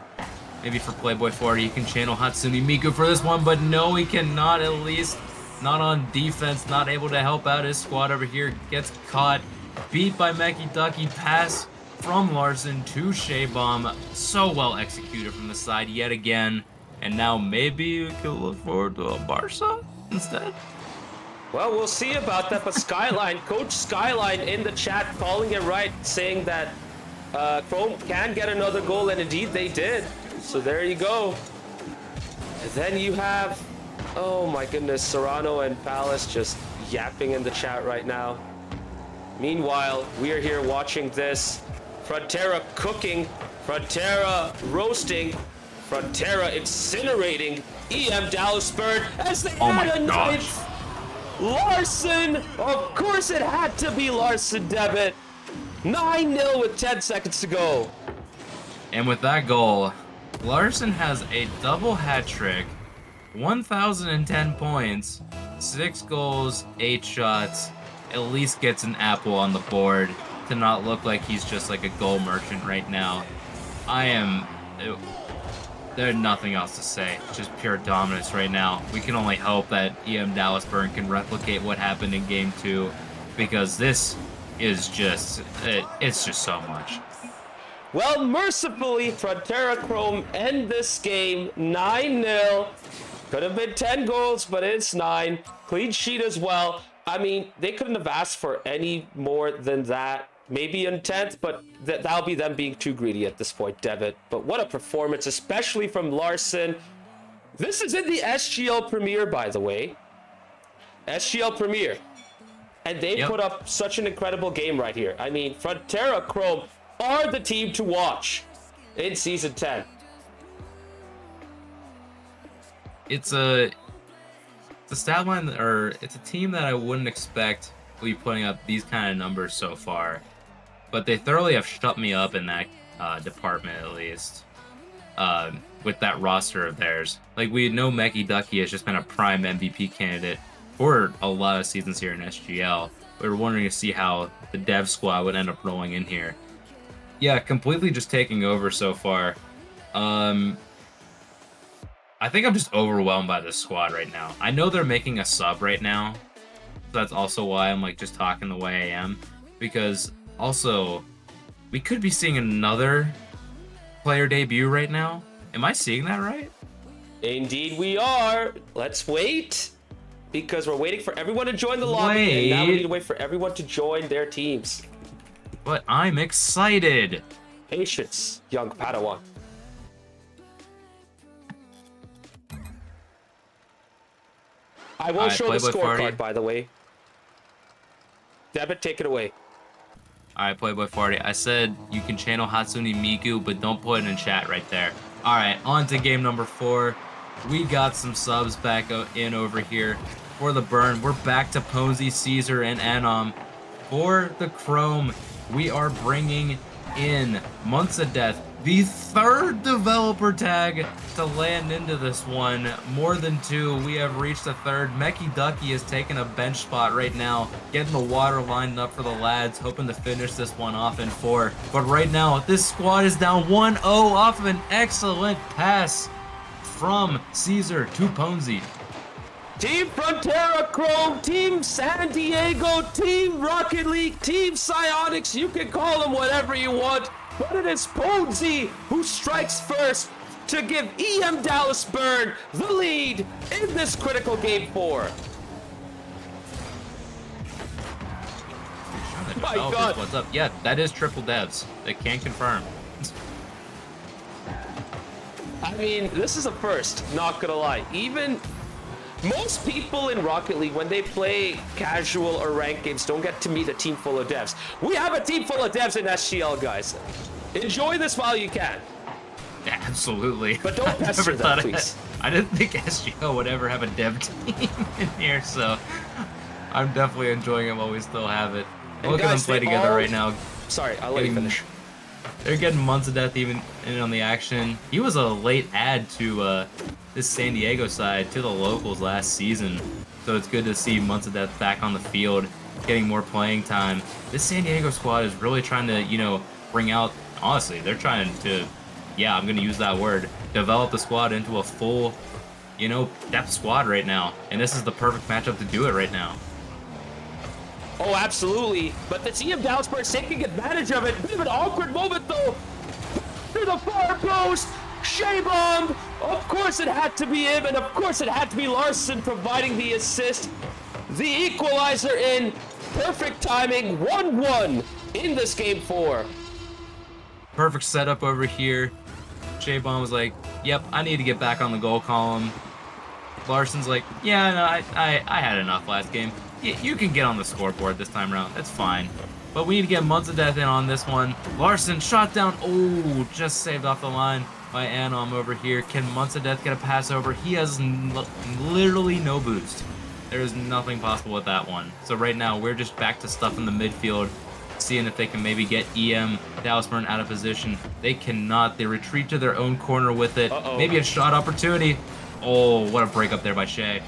Maybe for Playboy 40, you can channel Hatsumi Miku for this one, but no, he cannot, at least. Not on defense, not able to help out his squad over here. Gets caught, beat by Mecky Ducky. Pass from Larson to Shaybomb. So well executed from the side yet again. And now maybe we could look forward to a Barca instead. Well, we'll see about that, but Skyline, Coach Skyline in the chat calling it right, saying that Chrome can get another goal, and indeed they did. So there you go. And then you have, oh my goodness, Serrano and Palace just yapping in the chat right now. Meanwhile, we are here watching this. Frontera cooking, Frontera roasting, Frontera incinerating EM Dallas Bird as they add a ninth. Larson, of course it had to be Larson, Debit. 9-0 with 10 seconds to go. And with that goal, Larson has a double hat trick, 1,010 points, 6 goals, 8 shots, at least gets an apple on the board to not look like he's just like a goal merchant right now. There's nothing else to say. Just pure dominance right now. We can only hope that EM Dallas Burn can replicate what happened in Game 2, because this is just, it's just so much. Well, mercifully, Frontera Chrome end this game 9-0. Could have been 10 goals, but it's 9. Clean sheet as well. I mean, they couldn't have asked for any more than that. Maybe in 10th, but that'll be them being too greedy at this point, Devitt. But what a performance, especially from Larson. This is in the SGL Premier, by the way. SGL Premier. And they put up such an incredible game right here. I mean, Frontera Chrome are the team to watch in Season 10. It's a stat line, or it's a team that I wouldn't expect to be putting up these kind of numbers so far. But they thoroughly have shut me up in that department, at least, with that roster of theirs. Like, we know Meki Ducky has just been a prime MVP candidate for a lot of seasons here in SGL. We were wondering to see how the dev squad would end up rolling in here. Yeah, completely just taking over so far. I think I'm just overwhelmed by this squad right now. I know they're making a sub right now. So that's also why I'm like just talking the way I am. Because also, we could be seeing another player debut right now. Am I seeing that right? Indeed we are. Let's wait. Because we're waiting for everyone to join the lobby. And now we need to wait for everyone to join their teams. But I'm excited. Patience, young Padawan. I will show the scorecard, by the way. Debit, take it away. Alright, Playboy Farty. I said you can channel Hatsune Miku, but don't put it in chat right there. Alright, on to game number 4. We got some subs back in over here for the Burn. We're back to Ponzi, Caesar, and Anom. For the Chrome, we are bringing in Months of Death, the 3rd developer tag to land into this one. More than 2. We have reached a 3rd. Meki Ducky is taking a bench spot right now, getting the water lined up for the lads, hoping to finish this one off in 4. But right now, this squad is down 1-0 off of an excellent pass from Caesar to Ponzi. Team Frontera Chrome, Team San Diego, Team Rocket League, Team Psionics, you can call them whatever you want, but it is Ponzi who strikes first to give EM Dallas Burn the lead in this critical game 4. My God. What's up? Yeah, that is triple devs. They can confirm. I mean, this is a first, not gonna lie. Even most people in Rocket League, when they play casual or ranked games, don't get to meet a team full of devs. We have a team full of devs in SGL, guys. Enjoy this while you can. Yeah, absolutely. But don't pester them, please. I didn't think SGL would ever have a dev team in here, so I'm definitely enjoying it while we still have it. Look at them play together right now. Sorry, I'll let you finish. They're getting Months of Death even in on the action. He was a late add to this San Diego side, to the locals last season. So it's good to see Months of Death back on the field, getting more playing time. This San Diego squad is really trying to, you know, bring out, honestly, they're trying to, yeah, I'm going to use that word, develop the squad into a full, you know, depth squad right now. And this is the perfect matchup to do it right now. Oh, absolutely. But the team of Dallasburg's taking advantage of it. Bit of an awkward moment, though. To the far post. Shea Bomb. Of course it had to be him, and of course it had to be Larson providing the assist. the equalizer in. Perfect timing, 1-1 in this game 4. Perfect setup over here. J-Bomb was like, yep, I need to get back on the goal column. Larson's like, yeah, no, I had enough last game. You can get on the scoreboard this time around. That's fine. But we need to get Munzadeth in on this one. Larson shot down. Oh, just saved off the line by Anom over here. Can Munzadeth get a pass over? He has literally no boost. There is nothing possible with that one. So right now, we're just back to stuff in the midfield, seeing if they can maybe get EM Dallas Burn out of position. They cannot. They retreat to their own corner with it. Maybe a shot opportunity. Oh, what a break up there by Shea.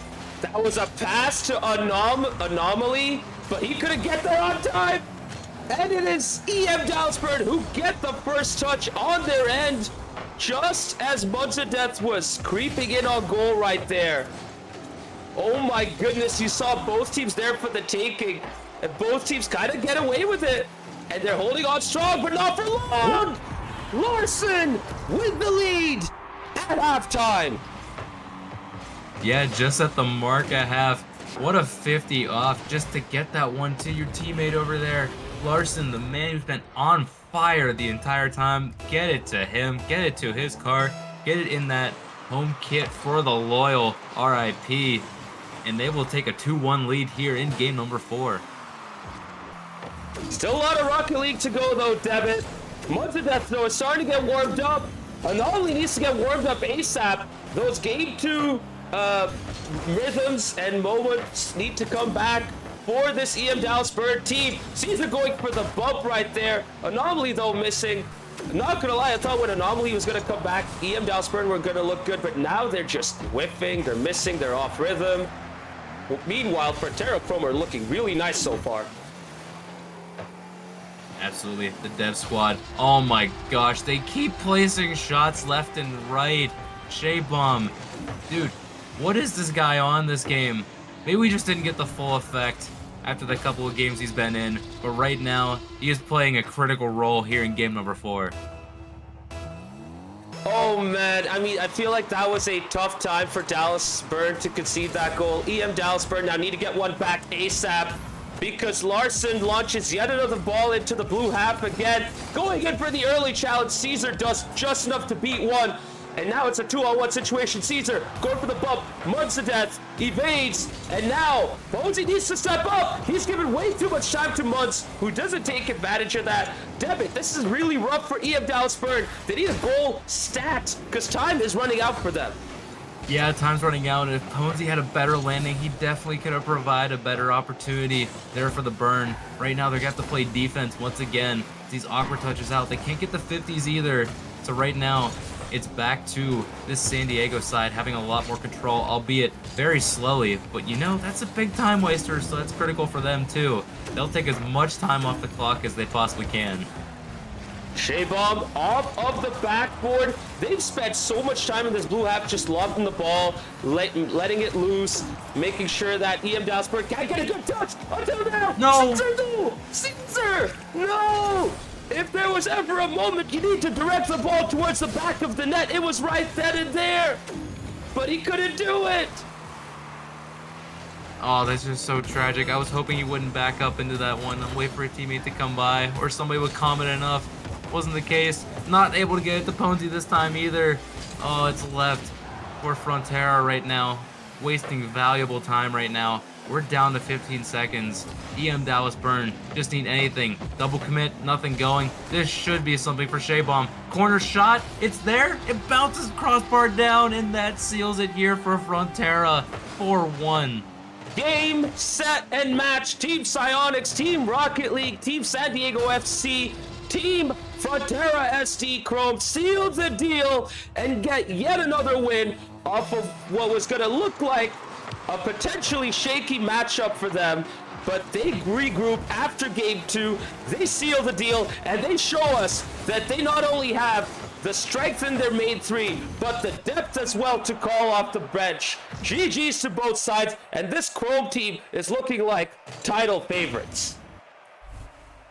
That was a pass to Anomaly, but he couldn't get there on time. And it is EM Dallas Burn who get the first touch on their end, just as Munzadeth was creeping in on goal right there. Oh my goodness, you saw both teams there for the taking, and both teams kind of get away with it. And they're holding on strong, but not for long. Larson with the lead at halftime. Yeah, just at the mark at half. What a 50 off just to get that one to your teammate over there. Larson, the man who's been on fire the entire time. Get it to him. Get it to his car. Get it in that home kit for the loyal RIP. And they will take a 2-1 lead here in game number 4. Still a lot of Rocket League to go though, Debit. Munzadeth though is starting to get warmed up. Anomaly needs to get warmed up ASAP. Those game 2 rhythms and moments need to come back for this EM Dallas Burn team. Caesar going for the bump right there. Anomaly though missing. Not gonna lie, I thought when Anomaly was gonna come back, EM Dallas Burn were gonna look good, but now they're just whiffing, they're missing, they're off rhythm. Meanwhile, Frontera Chrome are looking really nice so far. Absolutely, the dev squad. Oh my gosh, they keep placing shots left and right. Shea-Bomb. Dude, what is this guy on this game? Maybe we just didn't get the full effect after the couple of games he's been in, but right now, he is playing a critical role here in game number 4. Oh man, I mean, I feel like that was a tough time for Dallas Burn to concede that goal. EM Dallas Burn now need to get one back ASAP because Larson launches yet another ball into the blue half again. Going in for the early challenge, Caesar does just enough to beat one. And now it's a 2-on-1 situation. Caesar going for the bump. Munzadeth evades. And now, Bonesy needs to step up. He's given way too much time to Munz, who doesn't take advantage of that. Debit, this is really rough for EM Dallas Burn. They need a goal stat, because time is running out for them. Yeah, time's running out, and if Ponzi had a better landing, he definitely could have provided a better opportunity there for the Burn. Right now, they're going to have to play defense once again. These awkward touches out. They can't get the 50s either. So right now, it's back to this San Diego side having a lot more control, albeit very slowly. But you know, that's a big time waster, so that's critical for them too. They'll take as much time off the clock as they possibly can. Shea-Bomb off of the backboard. They've spent so much time in this blue half just lobbing the ball, letting it loose, making sure that EM Dallas Burn can't get a good touch until now. No! Caesar, no! Caesar! No! If there was ever a moment you need to direct the ball towards the back of the net, it was right then and there. But he couldn't do it. Oh, that's just so tragic. I was hoping he wouldn't back up into that one and wait for a teammate to come by, or somebody would comment enough. Wasn't the case. Not able to get it to Ponzi this time either. Oh, it's left for Frontera right now. Wasting valuable time right now. We're down to 15 seconds. EM Dallas Burn just need anything. Double commit, nothing going. This should be something for Shea-Bomb. Corner shot, it's there. It bounces crossbar down, and that seals it here for Frontera. 4-1. Game, set, and match. Team Psionics, Team Rocket League, Team San Diego FC, Team Frontera SD Chrome seal the deal and get yet another win off of what was going to look like a potentially shaky matchup for them, but they regroup after game 2. They seal the deal, and they show us that they not only have the strength in their main 3, but the depth as well to call off the bench. GG's to both sides, and this Chrome team is looking like title favorites.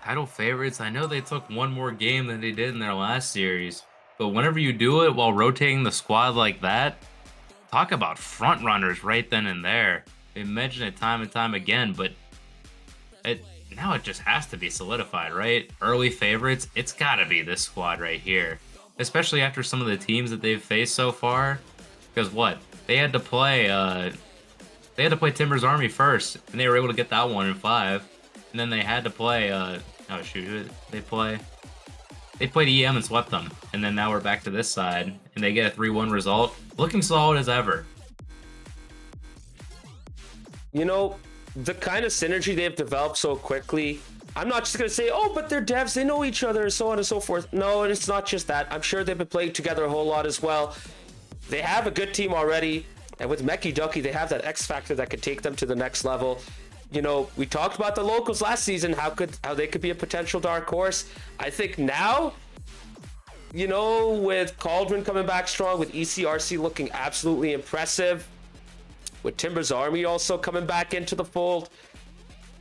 Title favorites? I know they took one more game than they did in their last series, but whenever you do it while rotating the squad like that, talk about front runners right then and there. We mentioned it time and time again, but now it just has to be solidified, right? Early favorites, it's got to be this squad right here, especially after some of the teams that they've faced so far. Because what they had to play, Timber's Army first, and they were able to get that one in 5, and then they had to play. Oh shoot, who did they play? They played EM and swept them, and then now we're back to this side, and they get a 3-1 result, looking solid as ever. You know, the kind of synergy they've developed so quickly, I'm not just going to say, oh, but they're devs, they know each other, and so on and so forth. No, it's not just that. I'm sure they've been playing together a whole lot as well. They have a good team already, and with Meki Ducky, they have that X factor that could take them to the next level. You know, we talked about the locals last season, how they could be a potential dark horse. I think now, you know, with Cauldron coming back strong, with ECRC looking absolutely impressive, with Timber's Army also coming back into the fold,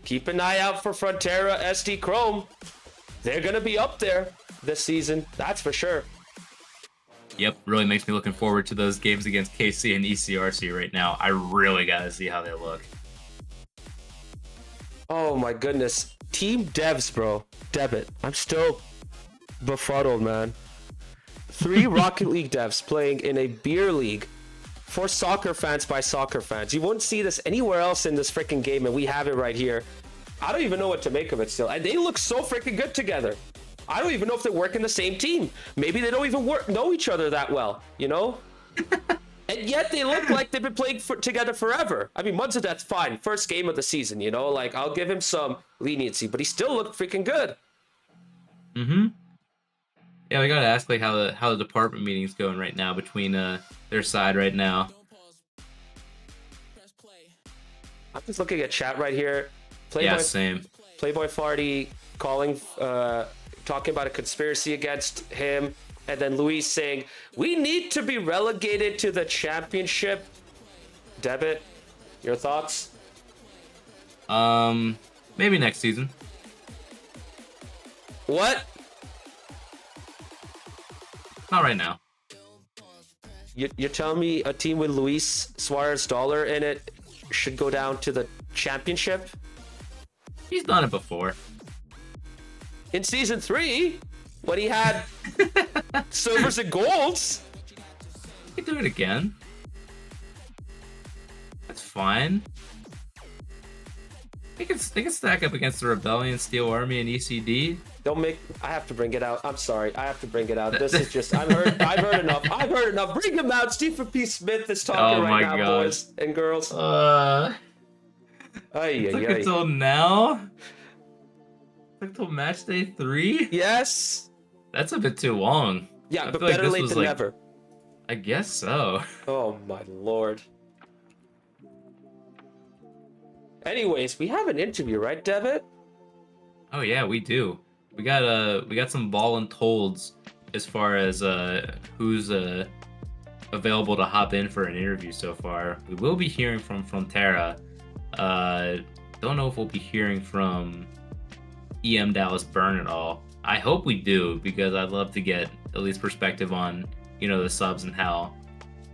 keep an eye out for Frontera, SD Chrome. They're going to be up there this season, that's for sure. Yep, really makes me looking forward to those games against KC and ECRC right now. I really got to see how they look. Oh my goodness. Team devs, bro. Debit. I'm still befuddled, man. 3 Rocket League devs playing in a beer league for soccer fans by soccer fans. You wouldn't see this anywhere else in this freaking game, and we have it right here. I don't even know what to make of it still. And they look so freaking good together. I don't even know if they work in the same team. Maybe they don't even know each other that well, you know? And yet they look like they've been playing together forever. I mean, Munzadeth's fine. First game of the season, you know? Like, I'll give him some leniency, but he still looked freaking good. Mm-hmm. Yeah, we gotta ask like how the department meeting's going right now between their side right now. I'm just looking at chat right here. Yeah, same. Playboy Farty calling, talking about a conspiracy against him. And then Luis saying, we need to be relegated to the championship. Debit, your thoughts? Maybe next season. What? Not right now. You're telling me a team with Luis Suarez Dollar in it should go down to the championship? He's done it before. In season 3, when he had silvers and golds. He can do it again. That's fine. They can stack up against the Rebellion, Steel Army, and ECD. Don't make. I have to bring it out. I'm sorry. I have to bring it out. This is just. I've heard enough. I've heard enough. Bring him out. Stephen P. Smith is talking right now, God. boys and girls. It took until now. It took until match day 3. Yes. That's a bit too long. Yeah, but better late than never. I guess so. Oh my lord. Anyways, we have an interview, right, Devitt? Oh yeah, we do. We got some ball and tolds as far as who's available to hop in for an interview so far. We will be hearing from Frontera. Don't know if we'll be hearing from EM Dallas Burn at all. I hope we do, because I'd love to get at least perspective on, you know, the subs and how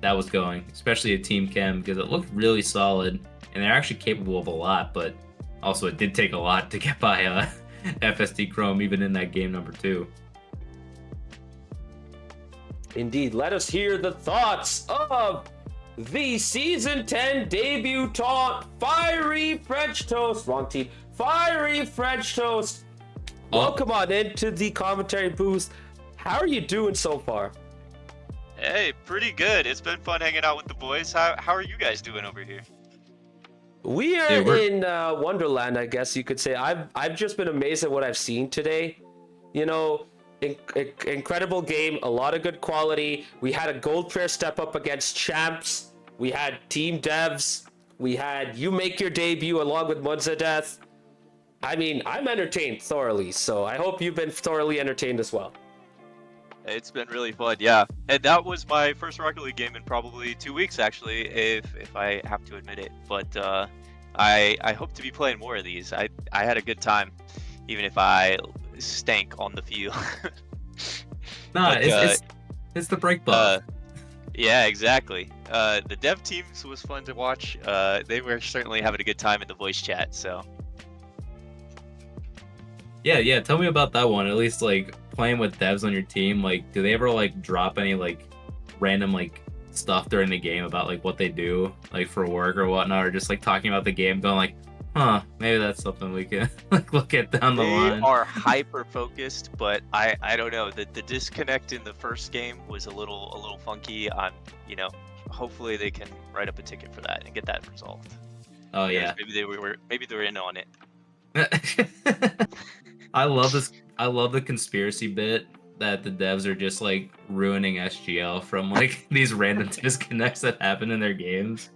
that was going, especially at Team Chem, because it looked really solid and they're actually capable of a lot, but also it did take a lot to get by FSD Chrome even in that game number 2. Indeed. Let us hear the thoughts of the Season 10 debutant, Fiery French Toast. Wrong team. Fiery French Toast. Welcome on into the commentary booth. How are you doing so far? Hey, pretty good. It's been fun hanging out with the boys. How are you guys doing over here? We are in Wonderland, I guess you could say. I've just been amazed at what I've seen today. You know, incredible game, a lot of good quality. We had a gold player step up against champs. We had team devs. We had you make your debut along with Munzadeth. I mean, I'm entertained thoroughly, so I hope you've been thoroughly entertained as well. It's been really fun, yeah. And that was my first Rocket League game in probably 2 weeks, actually, if I have to admit it. But I hope to be playing more of these. I had a good time, even if I stank on the field. Nah, it's the break buff. Yeah, exactly. The dev teams was fun to watch. They were certainly having a good time in the voice chat. So Yeah. Tell me about that one. At least like playing with devs on your team. Like, do they ever like drop any like random like stuff during the game about like what they do like for work or whatnot, or just like talking about the game, going like, huh, maybe that's something we can like look at down the they line. are hyper focused, but I don't know. The disconnect in the first game was a little funky. You know, hopefully they can write up a ticket for that and get that resolved. Oh Because yeah. maybe they were in on it. I love this. I love the conspiracy bit that the devs are just like ruining SGL from like these random disconnects that happen in their games.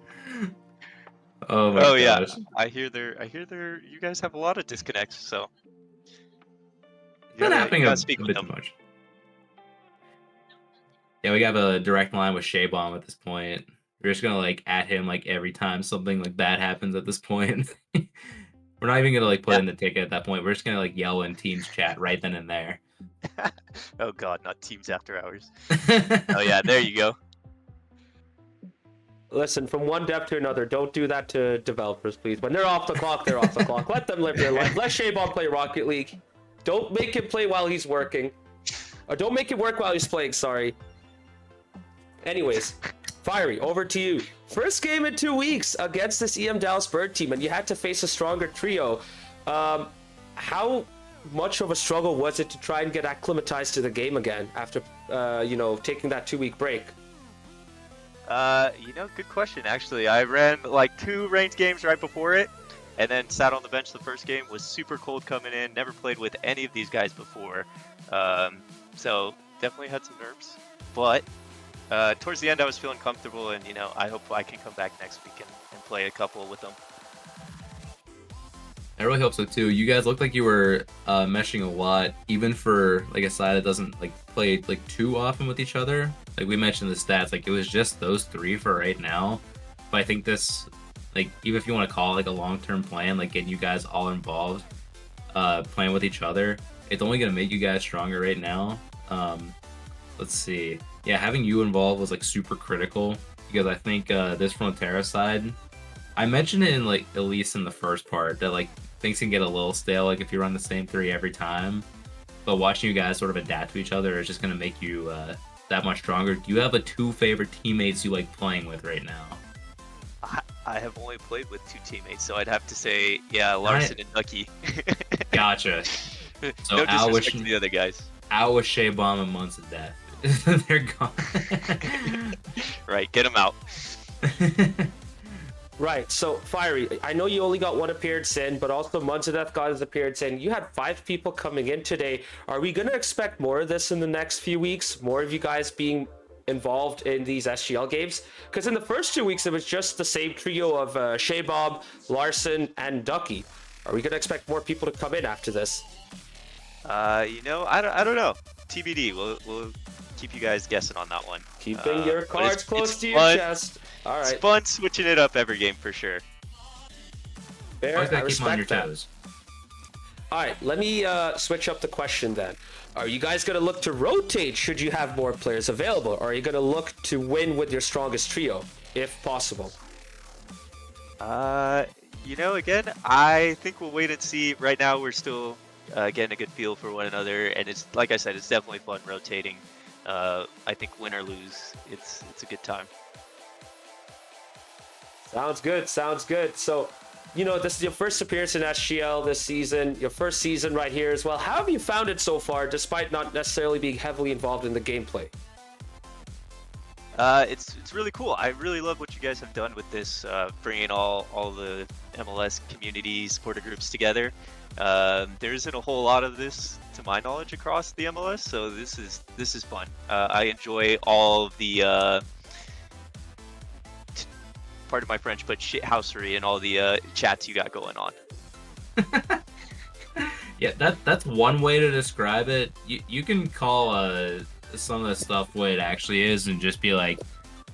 Oh my Oh yeah, gosh. I hear there. You guys have a lot of disconnects, so Been you happening gotta speak a with bit too them. much. Yeah, we have a direct line with Shea Bomb at this point. We're just gonna like at him like every time something like bad happens at this point. We're not even gonna like put Yeah. in the ticket at that point. We're just gonna like yell in Teams chat right then and there. Oh god, not teams after hours. Oh yeah, there you go. Listen, from one dev to another, don't do that to developers, please. When they're off the clock, they're off the clock. Let them live their life. Let Shaybon play Rocket League. Don't make him play while he's working. Or don't make it work while he's playing, sorry. Anyways, Fiery, over to you. First game in 2 weeks against this EM Dallas Bird team, and you had to face a stronger trio. How much of a struggle was it to try and get acclimatized to the game again after, you know, taking that 2-week break? You know, good question actually. I ran like 2 ranked games right before it, and then sat on the bench the first game. Was super cold coming in. Never played with any of these guys before, so definitely had some nerves. But towards the end, I was feeling comfortable, and you know, I hope I can come back next week and play a couple with them. I really hope so too. You guys looked like you were meshing a lot, even for like a side that doesn't like play like too often with each other. Like we mentioned the stats, like it was just those 3 for right now. But I think this, like even if you want to call it like a long-term plan, like getting you guys all involved, playing with each other, it's only gonna make you guys stronger right now. Let's see. Yeah, having you involved was like super critical because I think this Frontera side, I mentioned it in like at least in the first part that like things can get a little stale like if you run the same 3 every time. But watching you guys sort of adapt to each other is just gonna make you that much stronger. Do you have a 2 favorite teammates you like playing with right now? I have only played with 2 teammates, so I'd have to say, yeah, Larson and Nucky. Gotcha. So No Al disrespect with to the other guys. Al with Shea Bomb and Months of Death. They're gone. Right, get them out. Right, so Fiery, I know you only got 1 appearance in, but also Munzadeth got his appearance in. You had 5 people coming in today. Are we going to expect more of this in the next few weeks? More of you guys being involved in these SGL games? Because in the first 2 weeks, it was just the same trio of Shaybob, Larson, and Ducky. Are we going to expect more people to come in after this? You know, I don't know. TBD. We'll keep you guys guessing on that one. Keeping your but cards close it's to your fun. chest. All It's right. fun switching it up every game for sure. Fair, Always I gotta keep them on your respect that. toes. All right, let me switch up the question then. Are you guys going to look to rotate should you have more players available? Or are you going to look to win with your strongest trio, if possible? You know, again, I think we'll wait and see. Right now, we're still getting a good feel for one another, and it's like I said, it's definitely fun rotating. I think win or lose, it's a good time. Sounds good, sounds good. So, you know, this is your first appearance in SGL this season, your first season right here as well. How have you found it so far, despite not necessarily being heavily involved in the gameplay? It's really cool. I really love what you guys have done with this, bringing all the MLS community supporter groups together. There isn't a whole lot of this, to my knowledge, across the MLS, so this is fun. I enjoy all of the pardon my French, but shithousery and all the chats you got going on. Yeah, that's one way to describe it. You can call some of the stuff what it actually is and just be like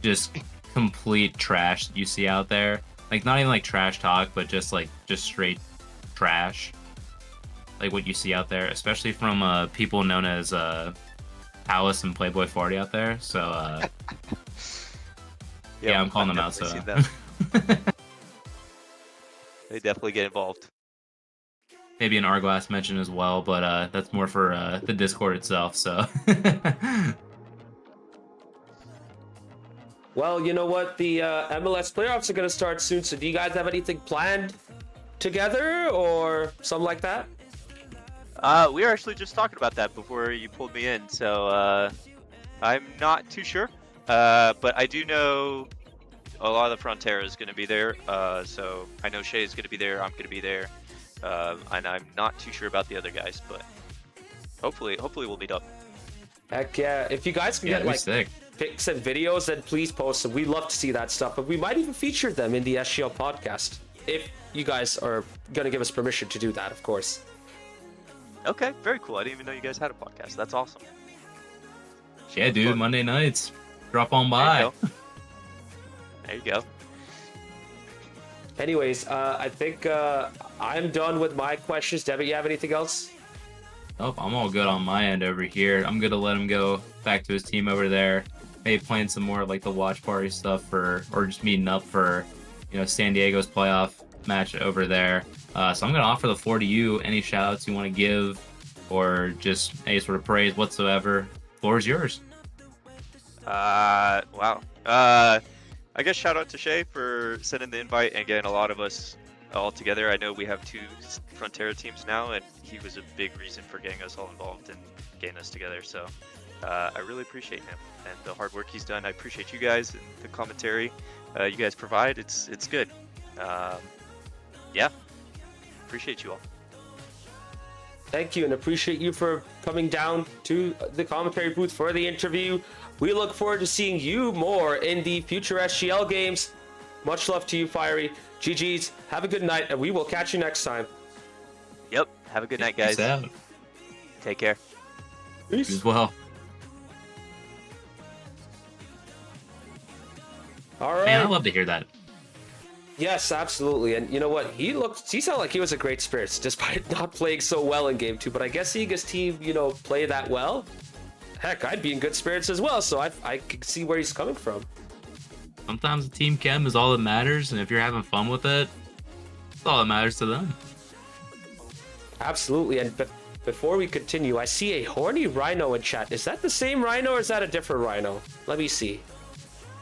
just complete trash that you see out there. Like not even like trash talk, but just straight trash. Like what you see out there, especially from people known as Palace and Playboy 40 out there. So Yeah, I'm calling them I've out. So definitely seen them. They definitely get involved. maybe an Arglass mention as well, but that's more for the Discord itself. So Well, you know what? The MLS playoffs are going to start soon. So do you guys have anything planned together or something like that? We were actually just talking about that before you pulled me in, so I'm not too sure. But I do know a lot of the Frontera is going to be there. So I know Shay is going to be there. I'm going to be there. And I'm not too sure about the other guys, but hopefully we'll meet up. Heck yeah. If you guys can yeah, get that'd be like sick. pics and videos, then please post them. We love to see that stuff. But we might even feature them in the SGL podcast. If you guys are going to give us permission to do that, of course. Okay, very cool. I didn't even know you guys had a podcast. That's awesome. Yeah, dude. Fun. Monday nights, drop on There by. you go. There you go. Anyways, I think I'm done with my questions. Devitt, you have anything else? Nope, I'm all good on my end over here. I'm gonna let him go back to his team over there. Maybe playing some more like the watch party stuff or just meeting up for, San Diego's playoff match over there. So I'm gonna offer the floor to you. Any shout outs you want to give or just any sort of praise whatsoever. Floor is yours. Wow. I guess shout out to Shay for sending the invite and getting a lot of us all together. I know we have 2 Frontera teams now, and he was a big reason for getting us all involved and getting us together. So I really appreciate him and the hard work he's done. I appreciate you guys and the commentary you guys provide. It's good. Yeah, appreciate you all. Thank you, and appreciate you for coming down to the commentary booth for the interview. We look forward to seeing you more in the future SGL games. Much love to you, Fiery. GG's, have a good night, and we will catch you next time. Yep. Have a good night, guys. Peace out. Take care. You as well. All right. Man, I love to hear that. Yes, absolutely. And you know what? He sounded like he was a great spirits, despite not playing so well in game 2. But I guess seeing his team, play that well, heck, I'd be in good spirits as well. So I can see where he's coming from. Sometimes the team chem is all that matters, and if you're having fun with it, it's all that matters to them. Absolutely. And before we continue, I see a horny rhino in chat. Is that the same rhino or is that a different rhino? Let me see.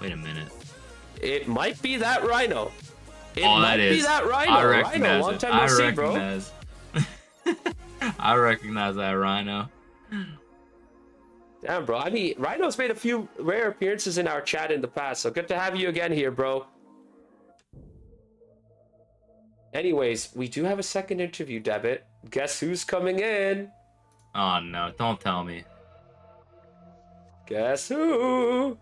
Wait a minute. It might be that rhino. It Oh, might that be is. that rhino. I recognize Rhino, long it. time no see, bro. I recognize that rhino. Damn, bro. I mean, Rhino's made a few rare appearances in our chat in the past, so good to have you again here, bro. Anyways, we do have a second interview, Devitt. Guess who's coming in? Oh no! Don't tell me. Guess who?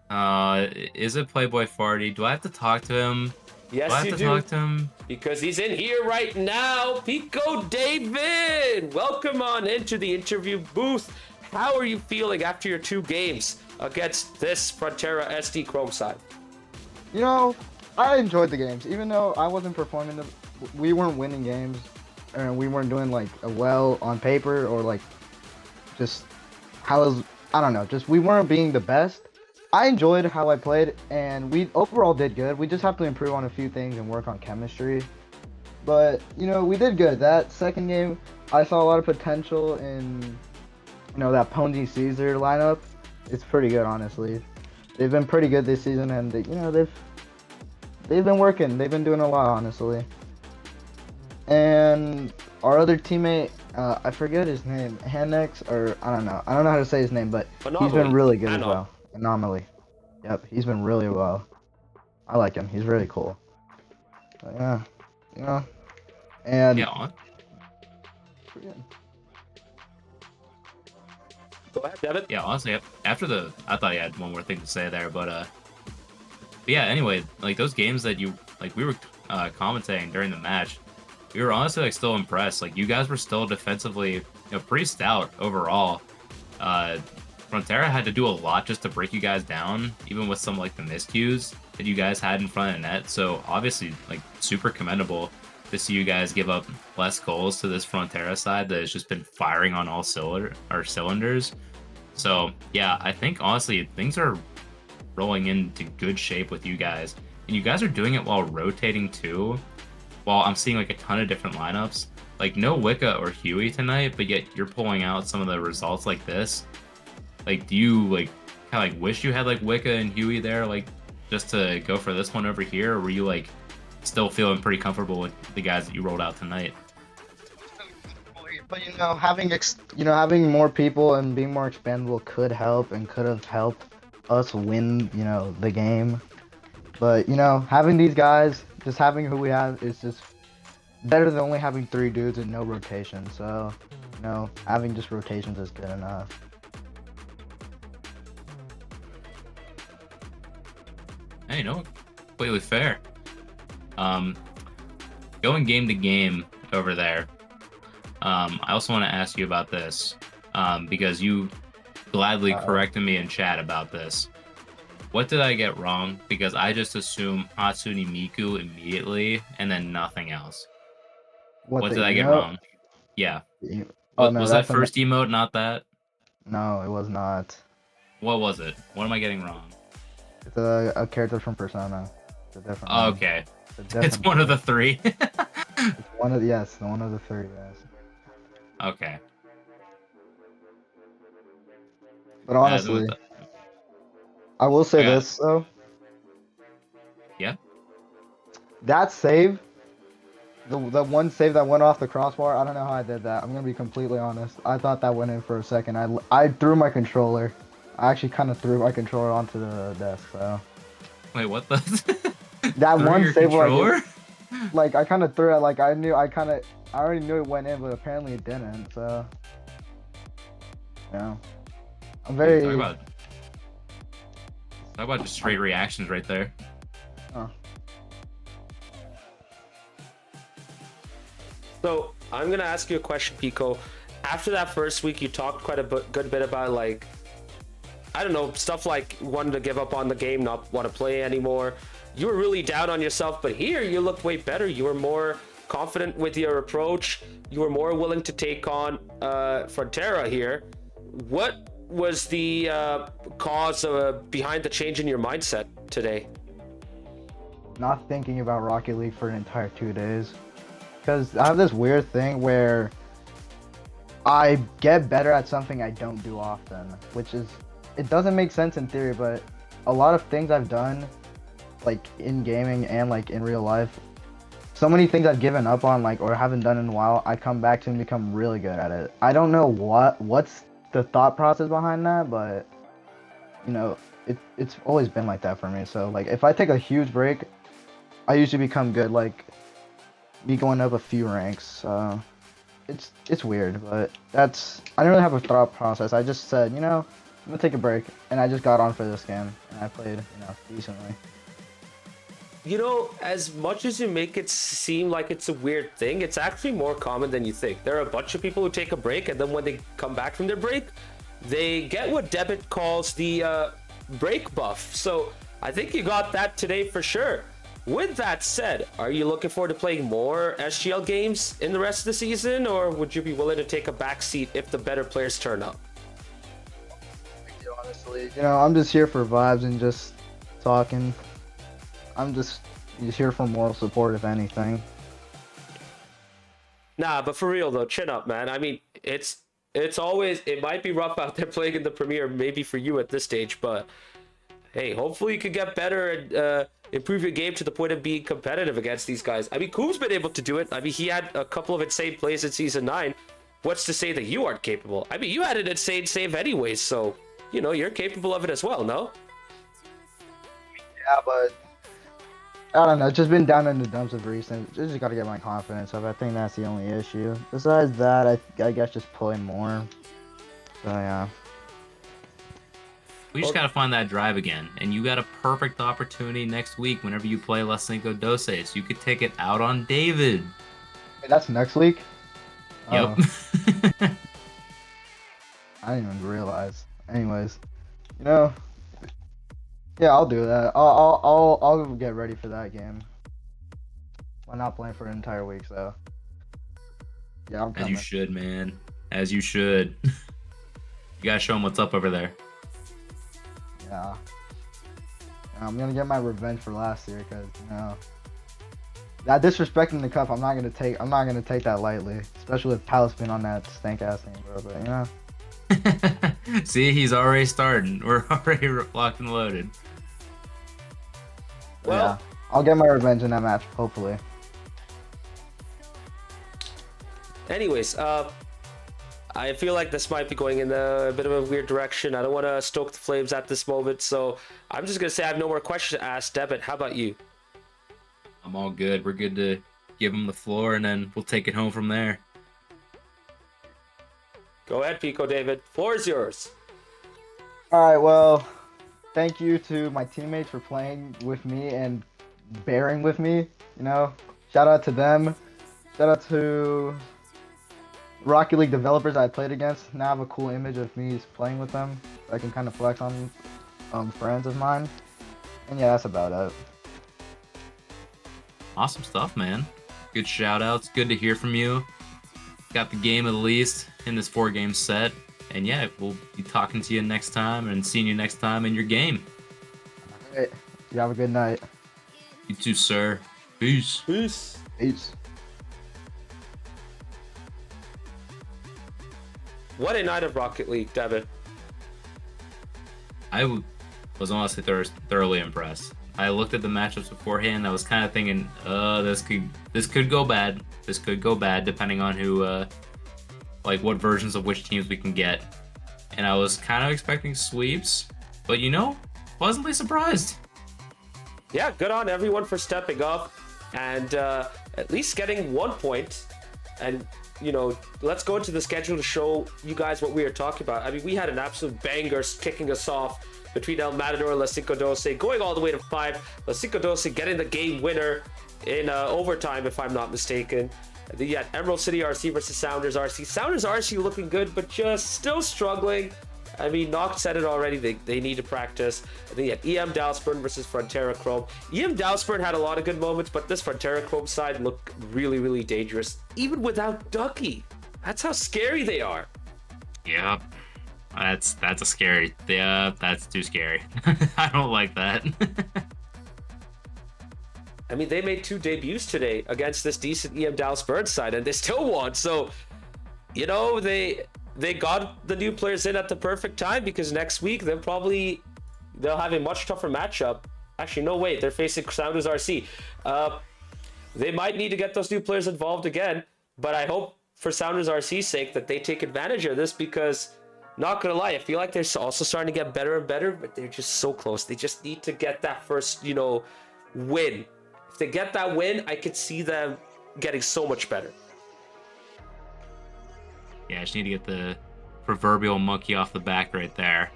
Is it Playboy Farty? Do I have to talk to him? Yes, Do I have you to do. talk to him? Because he's in here right now. Pico David! Welcome on into the interview booth. How are you feeling after your 2 games against this Frontera SD Chrome side? I enjoyed the games, even though I wasn't performing. We weren't winning games, and we weren't doing well on paper or just I don't know. Just we weren't being the best. I enjoyed how I played, and we overall did good. We just have to improve on a few things and work on chemistry. But we did good. That second game, I saw a lot of potential in that Pony Caesar lineup. It's pretty good, honestly. They've been pretty good this season, and they've been working. They've been doing a lot, honestly. And our other teammate, I forget his name, Hanex, or I don't know how to say his name, but Anomaly. he's been really good as well. Anomaly. Yep, he's been really well. I like him. He's really cool. But yeah, and Yeah. Go ahead, Devitt. Yeah, honestly, after I thought you had one more thing to say there, but yeah. Anyway, those games that we were commentating during the match, we were honestly still impressed. You guys were still defensively, pretty stout overall. Frontera had to do a lot just to break you guys down, even with some the miscues that you guys had in front of net. So obviously, super commendable to see you guys give up less goals to this Frontera side that has just been firing on all cylinders. So yeah, I think honestly things are rolling into good shape with you guys. And you guys are doing it while rotating too. While I'm seeing like a ton of different lineups. Like no Wicca or Huey tonight, but yet you're pulling out some of the results like this. Like, do you like kind of like wish you had like Wicca and Huey there, like just to go for this one over here, or were you like still feeling pretty comfortable with the guys that you rolled out tonight? But having more people and being more expendable could help and could have helped us win, the game. But having these guys, just having who we have is just better than only having 3 dudes and no rotation. So, having just rotations is good enough. Hey, no, completely fair. Going game to game over there. I also want to ask you about this, because you gladly corrected me in chat about this. What did I get wrong? Because I just assumed Hatsune Miku immediately and then nothing else. What did I get wrong? Yeah. Oh no, Was that first emote not that? No, it was not. What was it? What am I getting wrong? It's a character from Persona. It's a different one. Okay. It's one of the 3. It's one of the 3. Yes. Okay. But honestly, I will say this though. Yeah. That save, the one save that went off the crossbar, I don't know how I did that. I'm gonna be completely honest. I thought that went in for a second. I threw my controller. I actually kind of threw my controller onto the desk. So. Wait, what the? That one save where I kind of threw it. Like I already knew it went in, but apparently it didn't. So. Yeah. I'm very. Talk about just straight reactions right there. Oh. So I'm gonna ask you a question, Pico. After that first week, you talked quite a good bit about like, I don't know, stuff like wanting to give up on the game, not want to play anymore. You were really down on yourself, but here you looked way better. You were more confident with your approach. You were more willing to take on Frontera here. What was the cause behind the change in your mindset today? Not thinking about Rocket League for an entire 2 days. Because I have this weird thing where I get better at something I don't do often, which is, it doesn't make sense in theory, but a lot of things I've done, like in gaming and like in real life, so many things I've given up on, like, or haven't done in a while, I come back to and become really good at it. I don't know what's the thought process behind that, but it's always been like that for me. So like if I take a huge break, I usually become good, like me going up a few ranks. It's weird, but I don't really have a thought process. I just said, I'm gonna take a break, and I just got on for this game, and I played, decently. As much as you make it seem like it's a weird thing, it's actually more common than you think. There are a bunch of people who take a break, and then when they come back from their break, they get what Debit calls the break buff. So I think you got that today for sure. With that said, are you looking forward to playing more SGL games in the rest of the season, or would you be willing to take a back seat if the better players turn up? Honestly, I'm just here for vibes and just talking. I'm just here for moral support, if anything. Nah, but for real though, chin up, man. I mean, it might be rough out there playing in the Premier, maybe for you at this stage, but hey, hopefully you can get better and improve your game to the point of being competitive against these guys. I mean, Koob's been able to do it. I mean, he had a couple of insane plays in Season 9. What's to say that you aren't capable? I mean, you had an insane save anyways, so, you're capable of it as well, no? Yeah, but I don't know. Just been down in the dumps of recent. Just got to get my confidence up. I think that's the only issue. Besides that, I guess just playing more. So, yeah. We just gotta find that drive again, and you got a perfect opportunity next week whenever you play Las Cinco Doces. You could take it out on David. Hey, that's next week? Yep. I didn't even realize. Anyways, yeah, I'll do that. I'll get ready for that game. I'm not playing for an entire week, so yeah, I'm coming. As you should, man. As you should. You gotta show them what's up over there. Yeah. I'm gonna get my revenge for last year because that disrespecting the cup. I'm not gonna take that lightly, especially with Palace being on that stank ass team, bro. But See, he's already starting. We're already locked and loaded. Well, yeah, I'll get my revenge in that match, hopefully. anyways, I feel like this might be going in a bit of a weird direction. I don't want to stoke the flames at this moment, so I'm just gonna say I have no more questions to ask. Debit, how about you? I'm all good. We're good to give him the floor, and then we'll take it home from there. Go ahead, Pico David. Floor is yours. All right, well, thank you to my teammates for playing with me and bearing with me. Shout out to them. Shout out to Rocket League developers I played against. Now I have a cool image of me playing with them. I can kind of flex on friends of mine. And yeah, that's about it. Awesome stuff, man. Good shout outs. Good to hear from you. Got the game at least in this 4-game set. And yeah, we'll be talking to you next time and seeing you next time in your game. All right. You have a good night. You too, sir. Peace. Peace. Peace. What a night of Rocket League, Devin. Was honestly thoroughly impressed. I looked at the matchups beforehand. I was kind of thinking, this could go bad. This could go bad depending on who, what versions of which teams we can get. And I was kind of expecting sweeps, but pleasantly surprised. Yeah, good on everyone for stepping up and at least getting 1 point. And let's go into the schedule to show you guys what we are talking about. I mean, we had an absolute banger kicking us off between El Matador and La Cinco Doce, going all the way to 5. La Cinco Doce getting the game winner in overtime, if I'm not mistaken. And then you had Emerald City RC versus Sounders RC. Sounders RC looking good, but just still struggling. I mean, Noct said it already. They need to practice. And then you had EM Dalsburn versus Frontera Chrome. EM Dalsburn had a lot of good moments, but this Frontera Chrome side looked really, really dangerous, even without Ducky. That's how scary they are. Yeah, that's a scary. Yeah, that's too scary. I don't like that. I mean, they made 2 debuts today against this decent EM Dalsburn side, and they still won. So, they got the new players in at the perfect time because next week they'll have a much tougher matchup. Actually, no, wait, they're facing Sounders RC. They might need to get those new players involved again, but I hope for Sounders RC's sake that they take advantage of this because, not gonna lie, I feel like they're also starting to get better and better, but they're just so close. They just need to get that first, win. If they get that win, I could see them getting so much better. Yeah, I just need to get the proverbial monkey off the back right there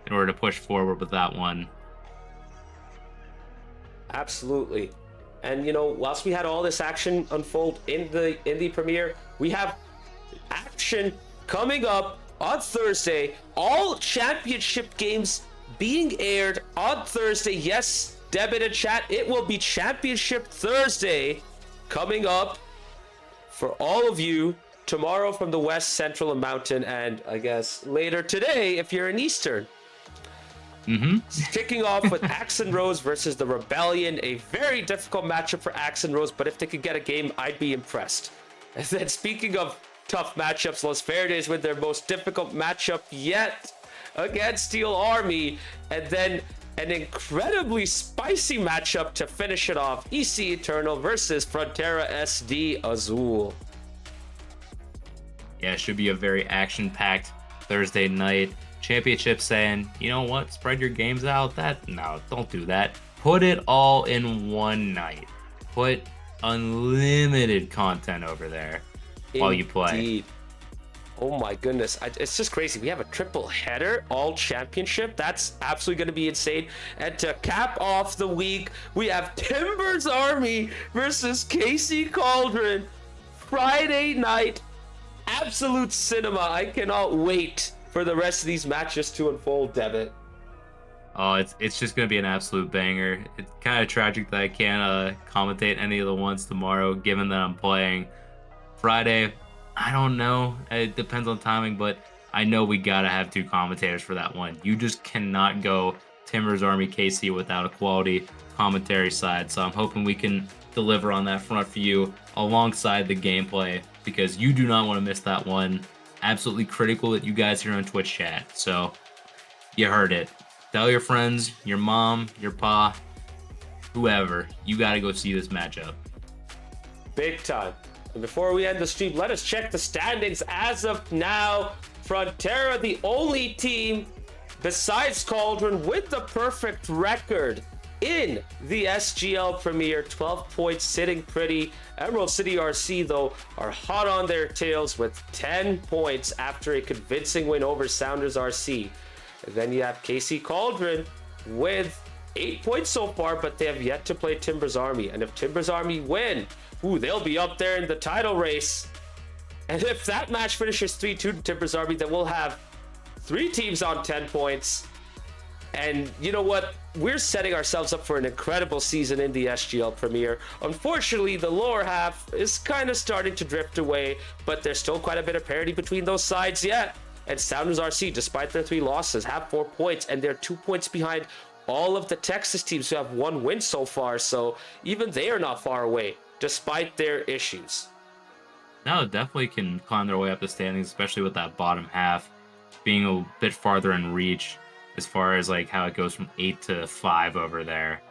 in order to push forward with that one. Absolutely. And whilst we had all this action unfold in the premiere, we have action coming up on Thursday. All championship games being aired on Thursday. Yes, Debit and chat, it will be Championship Thursday coming up for all of you tomorrow from the West, Central, and Mountain, and I guess later today if you're in Eastern. Kicking off with Axe and Rose versus the Rebellion, a very difficult matchup for Axe and Rose, but if they could get a game, I'd be impressed. And then speaking of tough matchups, Los Verdes with their most difficult matchup yet against Steel Army, and then an incredibly spicy matchup to finish it off, EC Eternal versus Frontera SD Azul. Yeah, it should be a very action-packed Thursday night. Championship saying, you know what, spread your games out. No, don't do that. Put it all in one night. Put unlimited content over there while you play. Indeed. Oh my goodness, it's just crazy. We have a triple header, all championship. That's absolutely going to be insane. And to cap off the week, we have Timbers Army versus KC Cauldron. Friday night, absolute cinema. I cannot wait for the rest of these matches to unfold, Debit. Oh, it's just going to be an absolute banger. It's kind of tragic that I can't commentate any of the ones tomorrow, given that I'm playing. Friday, I don't know. It depends on timing, but I know we got to have 2 commentators for that one. You just cannot go Timbers Army KC without a quality commentary side. So I'm hoping we can deliver on that front for you alongside the gameplay, because you do not want to miss that one. Absolutely critical that you guys here on Twitch chat. So you heard it. Tell your friends, your mom, your pa, whoever. You got to go see this matchup. Big time. And before we end the stream, let us check the standings as of now. Frontera, the only team besides Cauldron with the perfect record in the SGL Premier. 12 points, sitting pretty. Emerald City RC, though, are hot on their tails with 10 points after a convincing win over Sounders RC. And then you have KC Cauldron with 8 points so far, but they have yet to play Timbers Army. And if Timbers Army win, they'll be up there in the title race. And if that match finishes 3-2 to Timbers Army, then we'll have 3 teams on 10 points. And you know what? We're setting ourselves up for an incredible season in the SGL Premier. Unfortunately, the lower half is kind of starting to drift away, but there's still quite a bit of parity between those sides yet. And Sounders RC, despite their 3 losses, have 4 points, and they're 2 points behind all of the Texas teams who have 1 win so far. So even they are not far away, despite their issues. No, definitely can climb their way up the standings, especially with that bottom half being a bit farther in reach as far as like how it goes from 8 to 5 over there.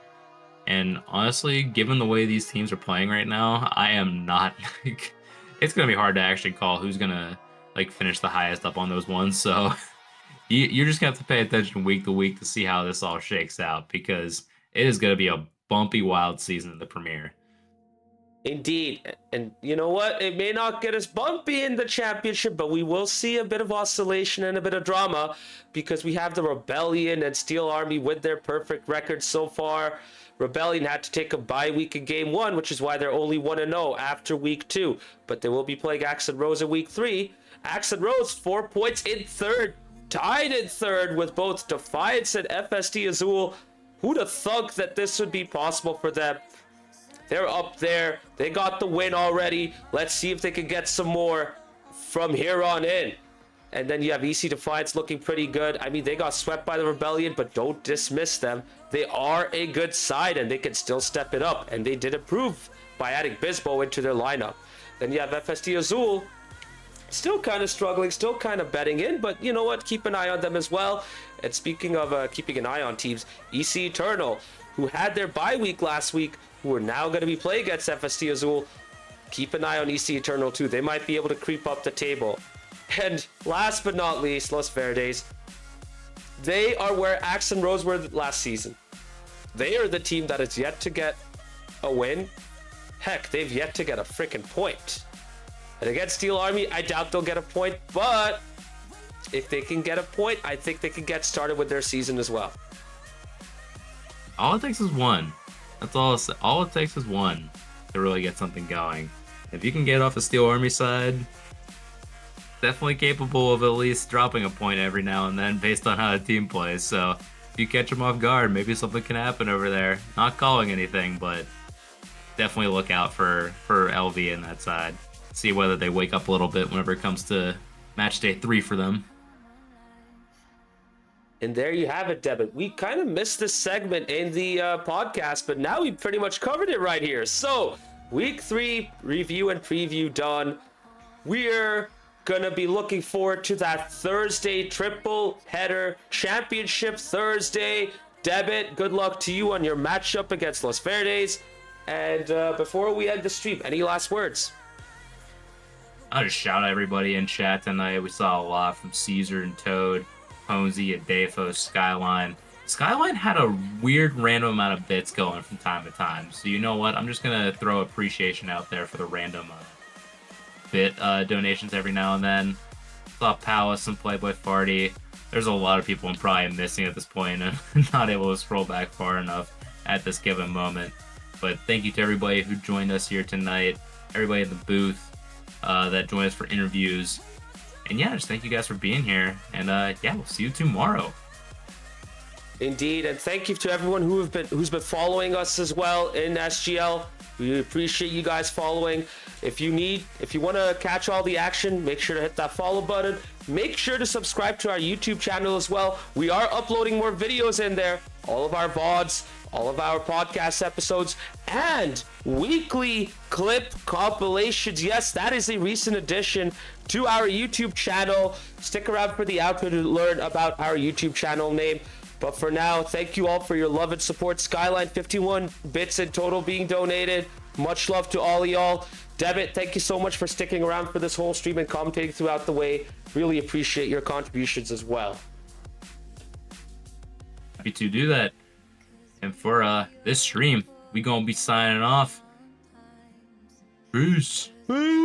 And honestly, given the way these teams are playing right now, I am not like, it's gonna be hard to actually call who's gonna like finish the highest up on those ones. So you're just gonna have to pay attention week to week to see how this all shakes out, because it is gonna be a bumpy, wild season in the Premier. Indeed. And you know what? It may not get us bumpy in the championship, but we will see a bit of oscillation and a bit of drama, because we have the Rebellion and Steel Army with their perfect record so far. Rebellion had to take a bye week in game 1, which is why they're only 1-0 after week 2. But they will be playing Axe and Rose in week 3. Axe and Rose, 4 points in third, tied in third with both Defiance and FSD Azul. Who'd have thunk that this would be possible for them? They're up there. They got the win already. Let's see if they can get some more from here on in. And then you have EC Defiance looking pretty good. I mean, they got swept by the Rebellion, but don't dismiss them. They are a good side, and they can still step it up. And they did improve by adding Bisbo into their lineup. Then you have FSD Azul, still kind of struggling, still kind of betting in, but you know what? Keep an eye on them as well. And speaking of keeping an eye on teams, EC Eternal, who had their bye week last week, who are now going to be playing against FSD Azul. Keep an eye on EC Eternal too. They might be able to creep up the table. And last but not least, Los Verdes. They are where Axe and Rose were last season. They are the team that has yet to get a win. Heck, they've yet to get a freaking point. And against Steel Army, I doubt they'll get a point, but if they can get a point, I think they can get started with their season as well. All it takes is one. That's all it takes is one to really get something going. If you can get off the Steel Army side, definitely capable of at least dropping a point every now and then based on how the team plays. So if you catch them off guard, maybe something can happen over there. Not calling anything, but definitely look out for LV in that side. See whether they wake up a little bit whenever it comes to match day 3 for them. And there you have it, Devin. We kind of missed this segment in the podcast, but now we pretty much covered it right here. So, week 3 review and preview done. We're gonna be looking forward to that Thursday triple header championship Thursday. Debit, good luck to you on your matchup against Los Verdes. And before we end the stream, any last words? I'll just shout out everybody in chat tonight. We saw a lot from Caesar and Toad, Ponzi, Adafo, Skyline. Skyline had a weird random amount of bits going from time to time. So you know what? I'm just going to throw appreciation out there for the random bit donations every now and then. Saw Palace and Playboy Farty. There's a lot of people I'm probably missing at this point and not able to scroll back far enough at this given moment. But thank you to everybody who joined us here tonight, everybody in the booth that joined us for interviews. And yeah, just thank you guys for being here. And yeah, we'll see you tomorrow. Indeed, and thank you to everyone who's been following us as well in SGL. We appreciate you guys following. If you want to catch all the action, make sure to hit that follow button. Make sure to subscribe to our YouTube channel as well. We are uploading more videos in there. All of our VODs, all of our podcast episodes, and weekly clip compilations. Yes, that is a recent addition to our YouTube channel. Stick around for the outro to learn about our YouTube channel name. But for now, thank you all for your love and support. Skyline, 51 bits in total being donated. Much love to all of y'all. Debit, thank you so much for sticking around for this whole stream and commentating throughout the way. Really appreciate your contributions as well. Happy to do that. And for this stream, we gonna be signing off. Peace. Peace.